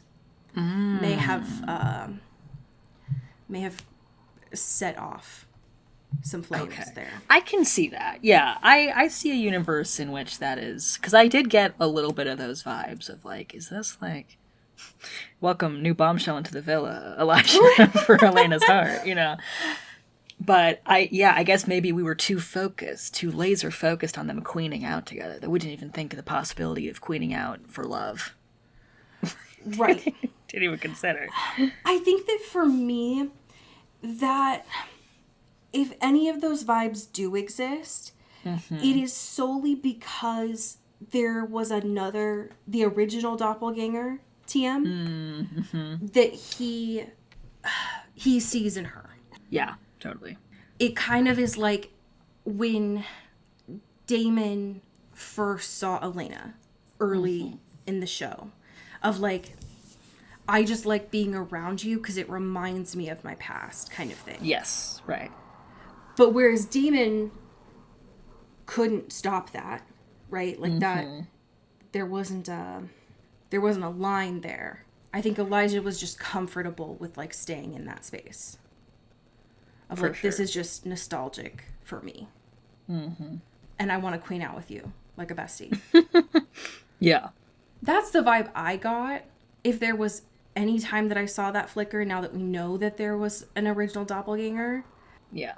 Speaker 3: may have set off some flames there.
Speaker 2: I can see that. Yeah. I see a universe in which that is, because I did get a little bit of those vibes of like, is this like, welcome new bombshell into the villa, Elijah, for Elena's heart, you know? But I guess maybe we were too laser focused on them queening out together that we didn't even think of the possibility of queening out for love.
Speaker 3: Right.
Speaker 2: Didn't even consider.
Speaker 3: I think that for me, that if any of those vibes do exist, it is solely because there was the original doppelganger, TM, that he sees in her.
Speaker 2: Yeah. Totally.
Speaker 3: It kind of is like when Damon first saw Elena early in the show of like, I just like being around you because it reminds me of my past kind of thing.
Speaker 2: Yes, right.
Speaker 3: But whereas Damon couldn't stop that, right? Like that, there wasn't a line there. I think Elijah was just comfortable with like staying in that space. Of
Speaker 2: for
Speaker 3: like,
Speaker 2: sure.
Speaker 3: This is just nostalgic for me. And I want to queen out with you, like a bestie.
Speaker 2: Yeah.
Speaker 3: That's the vibe I got. If there was any time that I saw that flicker, now that we know that there was an original doppelganger.
Speaker 2: Yeah.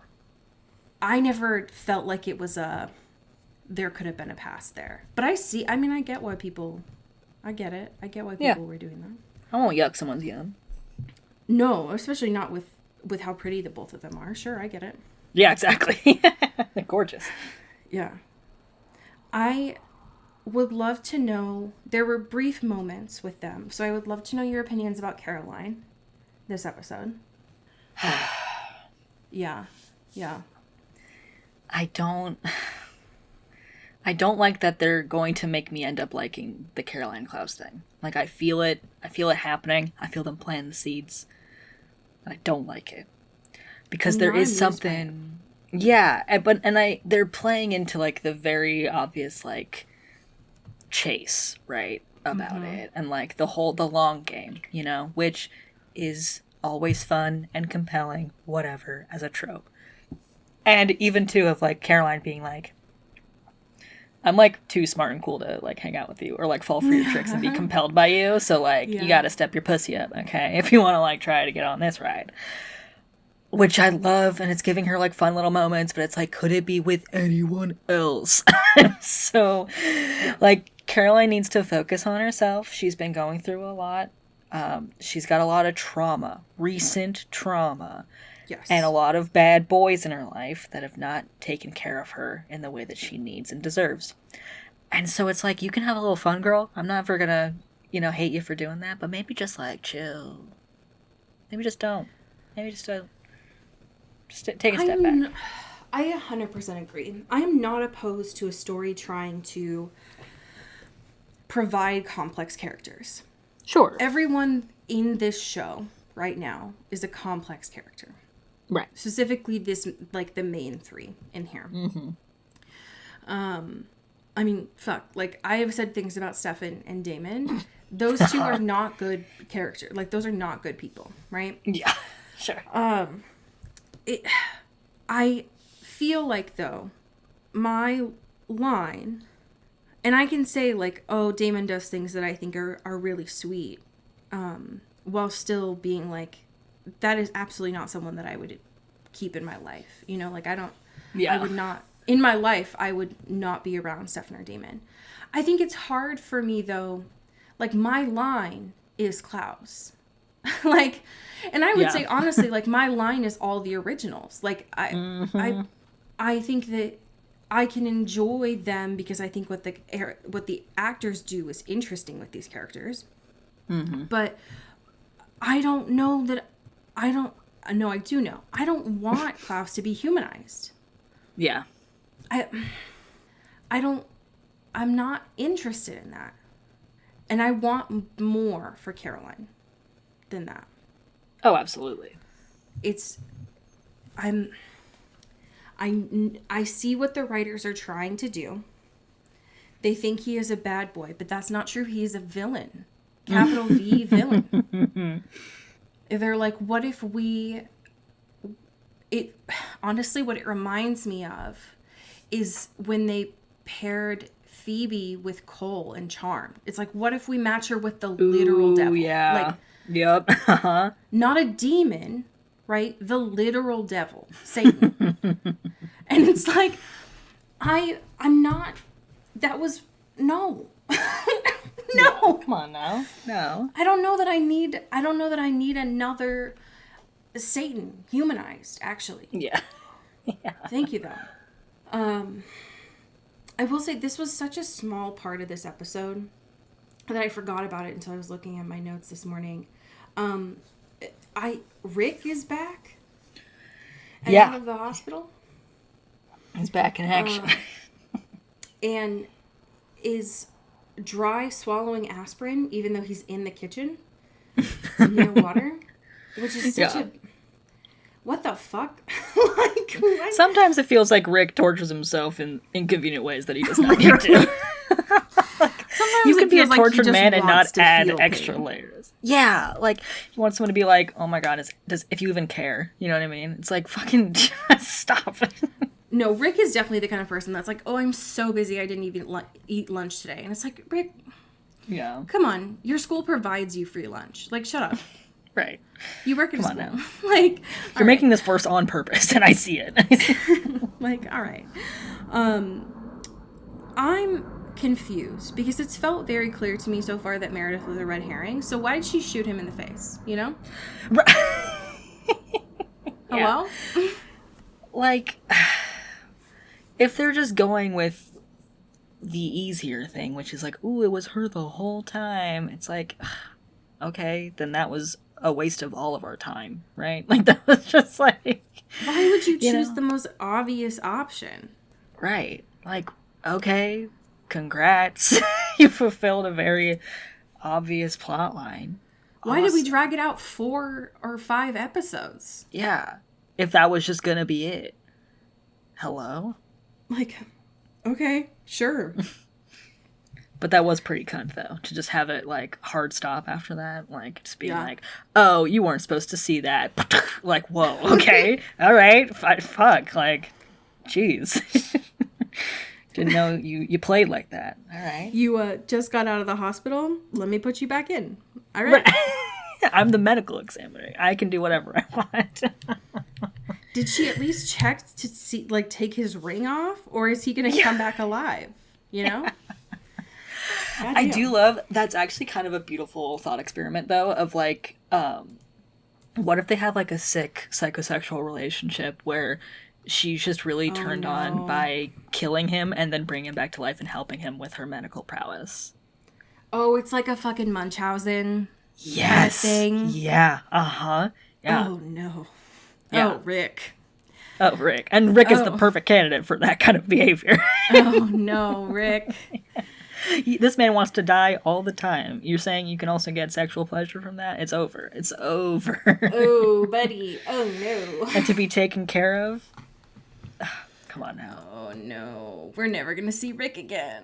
Speaker 3: I never felt like it was there could have been a past there. But I get why people, I get it. I get why people were doing that.
Speaker 2: I won't yuck someone's yum.
Speaker 3: No, especially not with how pretty the both of them are. Sure, I get it.
Speaker 2: Yeah, exactly. They're gorgeous.
Speaker 3: Yeah. I would love to know, there were brief moments with them, so I would love to know your opinions about Caroline this episode. Yeah.
Speaker 2: I don't like that they're going to make me end up liking the Caroline Klaus thing. Like, I feel it happening. I feel them planting the seeds. I don't like it because there is something, they're playing into like the very obvious like chase, right, about it, and like the long game, you know, which is always fun and compelling, whatever, as a trope. And even too of like Caroline being like, I'm like too smart and cool to like hang out with you or like fall for your tricks and be compelled by you. So like you got to step your pussy up, okay? If you want to like try to get on this ride, which I love, and it's giving her like fun little moments. But it's like, could it be with anyone else? So, like Caroline needs to focus on herself. She's been going through a lot. She's got a lot of recent trauma.
Speaker 3: Yes.
Speaker 2: And a lot of bad boys in her life that have not taken care of her in the way that she needs and deserves. And so it's like, you can have a little fun, girl. I'm not ever gonna, hate you for doing that, but maybe just like chill. Maybe just don't. Just take a step back.
Speaker 3: I 100% agree. I am not opposed to a story trying to provide complex characters.
Speaker 2: Sure.
Speaker 3: Everyone in this show right now is a complex character.
Speaker 2: Right.
Speaker 3: Specifically this, like, the main three in here. I mean, fuck. Like, I have said things about Stefan and Damon. Those two are not good characters. Like, those are not good people, right?
Speaker 2: Yeah, sure.
Speaker 3: I feel like, though, my line, and I can say, like, oh, Damon does things that I think are really sweet, while still being like, that is absolutely not someone that I would keep in my life. Like, I would not in my life, I would not be around Stefan or Damon. I think it's hard for me, though. Like, my line is Klaus. Like, and I would say, honestly, like, my line is all the originals. Like, I think that I can enjoy them because I think what the actors do is interesting with these characters. Mm-hmm. But I don't know that... No, I do know. I don't want Klaus to be humanized.
Speaker 2: Yeah.
Speaker 3: I'm not interested in that. And I want more for Caroline than that.
Speaker 2: Oh, absolutely.
Speaker 3: I see what the writers are trying to do. They think he is a bad boy, but that's not true. He is a villain. Capital V villain. They're like, what if honestly, what it reminds me of is when they paired Phoebe with Cole and Charm. It's like, what if we match her with the literal devil?
Speaker 2: Yeah.
Speaker 3: Like,
Speaker 2: yep.
Speaker 3: not a demon, right? The literal devil, Satan. And it's like, I'm not, that was, no. No.
Speaker 2: Come on now. No.
Speaker 3: I don't know that I need another Satan humanized, actually.
Speaker 2: Yeah.
Speaker 3: Yeah. Thank you, though. I will say this was such a small part of this episode that I forgot about it until I was looking at my notes this morning. Rick is back. And out of the hospital.
Speaker 2: He's back in action.
Speaker 3: And is dry swallowing aspirin, even though he's in the kitchen near water, which is such a... What the fuck? Like,
Speaker 2: sometimes it feels like Rick tortures himself in inconvenient ways that he does not need to. Sometimes you can be a tortured man and not add extra layers. Yeah, like, you want someone to be like, oh my god, if you even care, you know what I mean? It's like, fucking just stop.
Speaker 3: No, Rick is definitely the kind of person that's like, oh, I'm so busy I didn't even eat lunch today. And it's like, Rick, come on, your school provides you free lunch. Like, shut up. Right. You work in school. Now. Like,
Speaker 2: you're making this force on purpose, and I see it.
Speaker 3: Like, all right. I'm confused because it's felt very clear to me so far that Meredith was a red herring. So why did she shoot him in the face? You know? Hello?
Speaker 2: Like, if they're just going with the easier thing, which is like, ooh, it was her the whole time. It's like, okay, then that was a waste of all of our time, right? Like, that was just like...
Speaker 3: Why would you choose the most obvious option?
Speaker 2: Right. Like, okay, congrats. You fulfilled a very obvious plot line.
Speaker 3: Why did we drag it out 4 or 5 episodes?
Speaker 2: Yeah. If that was just gonna be it. Hello?
Speaker 3: Like, okay, sure.
Speaker 2: But that was pretty cunt, though, to just have it, like, hard stop after that. Like, just being like, oh, you weren't supposed to see that. Like, whoa, okay, all right, fuck, like, jeez. Didn't know you played like that. All right.
Speaker 3: You just got out of the hospital. Let me put you back in. All right.
Speaker 2: I'm the medical examiner. I can do whatever I want.
Speaker 3: Did she at least check to see, like, take his ring off? Or is he going to come back alive? You know?
Speaker 2: I do love, that's actually kind of a beautiful thought experiment, though, of, like, what if they have, like, a sick psychosexual relationship where she's just really turned on by killing him and then bringing him back to life and helping him with her medical prowess?
Speaker 3: Oh, it's like a fucking Munchausen
Speaker 2: kind
Speaker 3: of thing?
Speaker 2: Yeah, uh-huh. Yeah.
Speaker 3: Oh, no.
Speaker 2: Yeah.
Speaker 3: Oh, Rick.
Speaker 2: Oh, Rick. And Rick is the perfect candidate for that kind of behavior.
Speaker 3: Oh, no, Rick.
Speaker 2: This man wants to die all the time. You're saying you can also get sexual pleasure from that? It's over. It's over.
Speaker 3: Oh, buddy. Oh, no.
Speaker 2: And to be taken care of? Come on now.
Speaker 3: Oh, no. We're never going to see Rick again.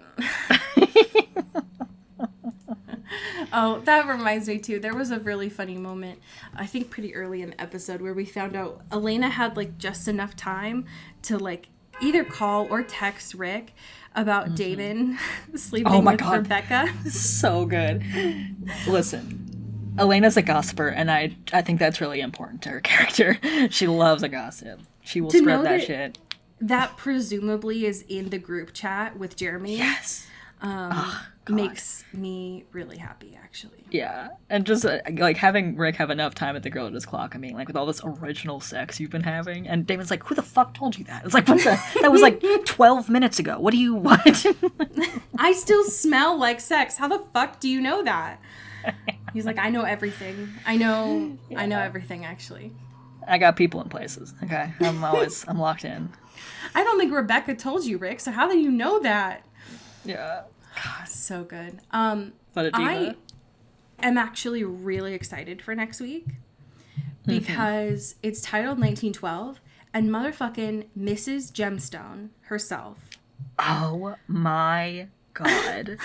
Speaker 3: Oh, that reminds me, too. There was a really funny moment, I think pretty early in the episode, where we found out Elena had, like, just enough time to, like, either call or text Rick about Damon sleeping with Rebecca.
Speaker 2: So good. Listen, Elena's a gossiper, and I think that's really important to her character. She loves a gossip. She will spread that shit.
Speaker 3: that presumably is in the group chat with Jeremy.
Speaker 2: Yes.
Speaker 3: Makes me really happy, actually.
Speaker 2: Yeah. And just like having Rick have enough time at the Girl at His Clock. I mean, like with all this original sex you've been having. And Damon's like, who the fuck told you that? It's like, what the? That was like 12 minutes ago. What do you want?
Speaker 3: I still smell like sex. How the fuck do you know that? He's like, I know everything. I know everything, actually.
Speaker 2: I got people in places. Okay. I'm locked in.
Speaker 3: I don't think Rebecca told you, Rick. So how do you know that?
Speaker 2: Yeah.
Speaker 3: God, so good.
Speaker 2: But a diva.
Speaker 3: I am actually really excited for next week because it's titled 1912 and motherfucking Mrs. Gemstone herself.
Speaker 2: Oh my God.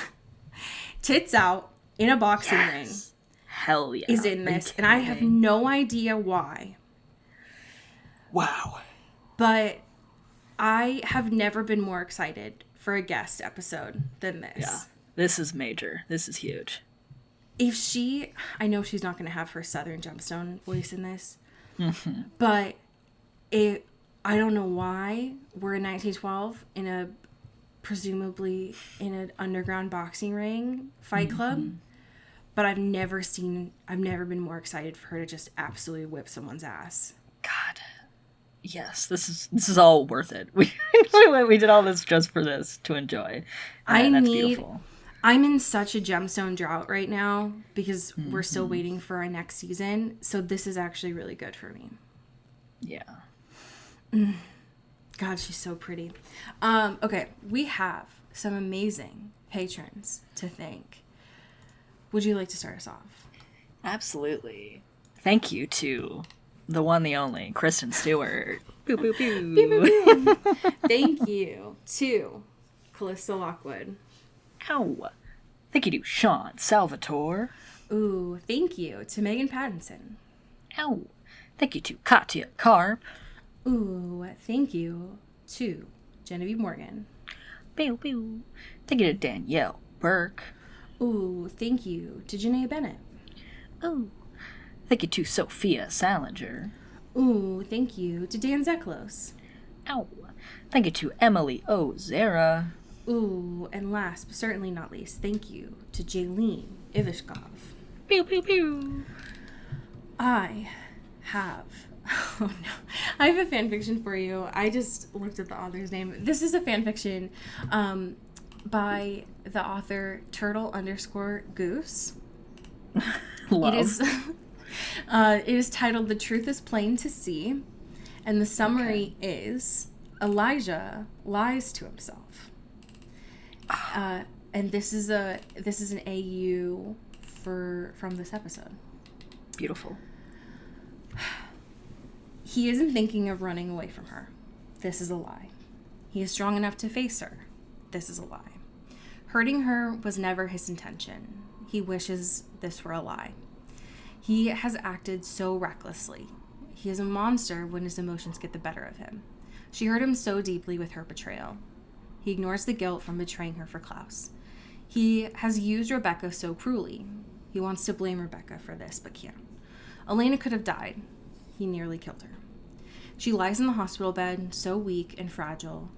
Speaker 3: Tits out in a boxing ring.
Speaker 2: Hell yeah.
Speaker 3: Is in this. And I have no idea why.
Speaker 2: Wow.
Speaker 3: But I have never been more excited for a guest episode than this.
Speaker 2: Yeah. This is major. This is huge.
Speaker 3: I know she's not going to have her Southern Gemstone voice in this, but I don't know why we're in 1912 presumably in an underground boxing ring fight club, but I've never been more excited for her to just absolutely whip someone's ass.
Speaker 2: God. Yes, this is all worth it. We did all this just for this to enjoy. That's beautiful.
Speaker 3: I'm in such a Gemstone drought right now because we're still waiting for our next season. So this is actually really good for me.
Speaker 2: Yeah.
Speaker 3: God, she's so pretty. Okay, we have some amazing patrons to thank. Would you like to start us off?
Speaker 2: Absolutely. Thank you to the one, the only, Kristen Stewart. Boo, boo, boo.
Speaker 3: Boo, boo, boo. Thank you to Callista Lockwood.
Speaker 2: Ow. Thank you to Sean Salvatore.
Speaker 3: Ooh, thank you to Megan Pattinson.
Speaker 2: Ow. Thank you to Katya Karp.
Speaker 3: Ooh, thank you to Genevieve Morgan.
Speaker 2: Pew, pew. Thank you to Danielle Burke.
Speaker 3: Ooh, thank you to Janae Bennett.
Speaker 2: Ooh. Thank you to Sophia Salinger.
Speaker 3: Ooh, thank you to Dan Zeklos.
Speaker 2: Ow. Thank you to Emily Ozera.
Speaker 3: Ooh, and last but certainly not least, thank you to Jaylene Ivishkov.
Speaker 2: Pew, pew, pew.
Speaker 3: I have a fanfiction for you. I just looked at the author's name. This is a fanfiction by the author Turtle_Goose.
Speaker 2: Love.
Speaker 3: It is titled The Truth is Plain to See, and the summary is Elijah lies to himself. And this is an AU from this episode.
Speaker 2: Beautiful.
Speaker 3: He isn't thinking of running away from her. This is a lie. He is strong enough to face her. This is a lie. Hurting her was never his intention. He wishes this were a lie. He has acted so recklessly. He is a monster when his emotions get the better of him. She hurt him so deeply with her betrayal. He ignores the guilt from betraying her for Klaus. He has used Rebecca so cruelly. He wants to blame Rebecca for this, but can't. Elena could have died. He nearly killed her. She lies in the hospital bed, so weak and fragile.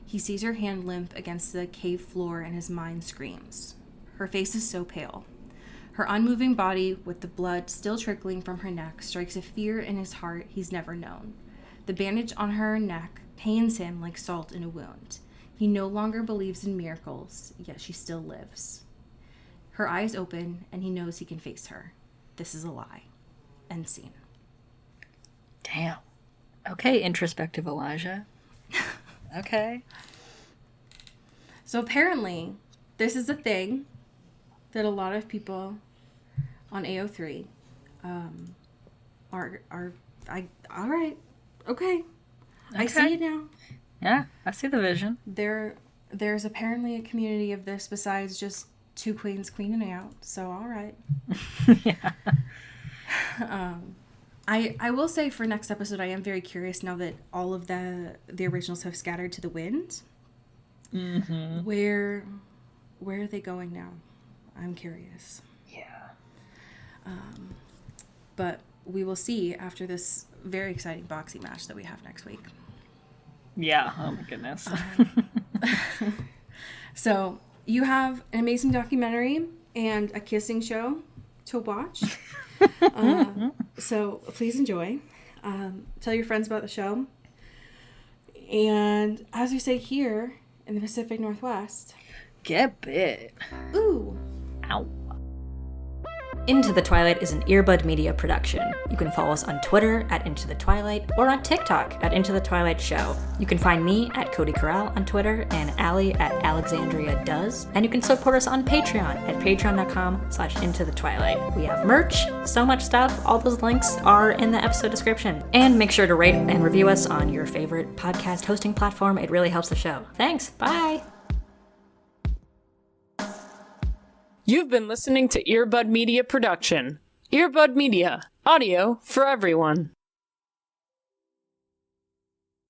Speaker 3: He sees her hand limp against the cave floor and his mind screams. Her face is so pale. Her unmoving body, with the blood still trickling from her neck, strikes a fear in his heart he's never known. The bandage on her neck pains him like salt in a wound. He no longer believes in miracles, yet she still lives. Her eyes open, and he knows he can face her. This is a lie. End scene.
Speaker 2: Damn. Okay, introspective Elijah. Okay.
Speaker 3: So apparently, this is a thing that a lot of people on AO3 are all right. Okay. I see it now.
Speaker 2: Yeah, I see the vision.
Speaker 3: There's apparently a community of this besides just two queens queening out. So all right.
Speaker 2: Yeah.
Speaker 3: I will say for next episode, I am very curious now that all of the originals have scattered to the wind.
Speaker 2: Mm-hmm.
Speaker 3: Where are they going now? I'm curious.
Speaker 2: Yeah.
Speaker 3: But we will see after this very exciting boxing match that we have next week.
Speaker 2: Yeah, oh my goodness.
Speaker 3: So you have an amazing documentary and a kissing show to watch. So please enjoy. Tell your friends about the show. And as we say here in the Pacific Northwest,
Speaker 2: get bit.
Speaker 3: Ooh.
Speaker 2: Ow. Into the Twilight is an Earbud Media production. You can follow us on Twitter at Into the Twilight or on TikTok at Into the Twilight Show. You can find me at Cody Corral on Twitter and Allie at Alexandria Does. And you can support us on Patreon at patreon.com/Into the Twilight. We have merch, so much stuff. All those links are in the episode description. And make sure to rate and review us on your favorite podcast hosting platform. It really helps the show. Thanks. Bye.
Speaker 1: You've been listening to Earbud Media Production. Earbud Media, audio for everyone.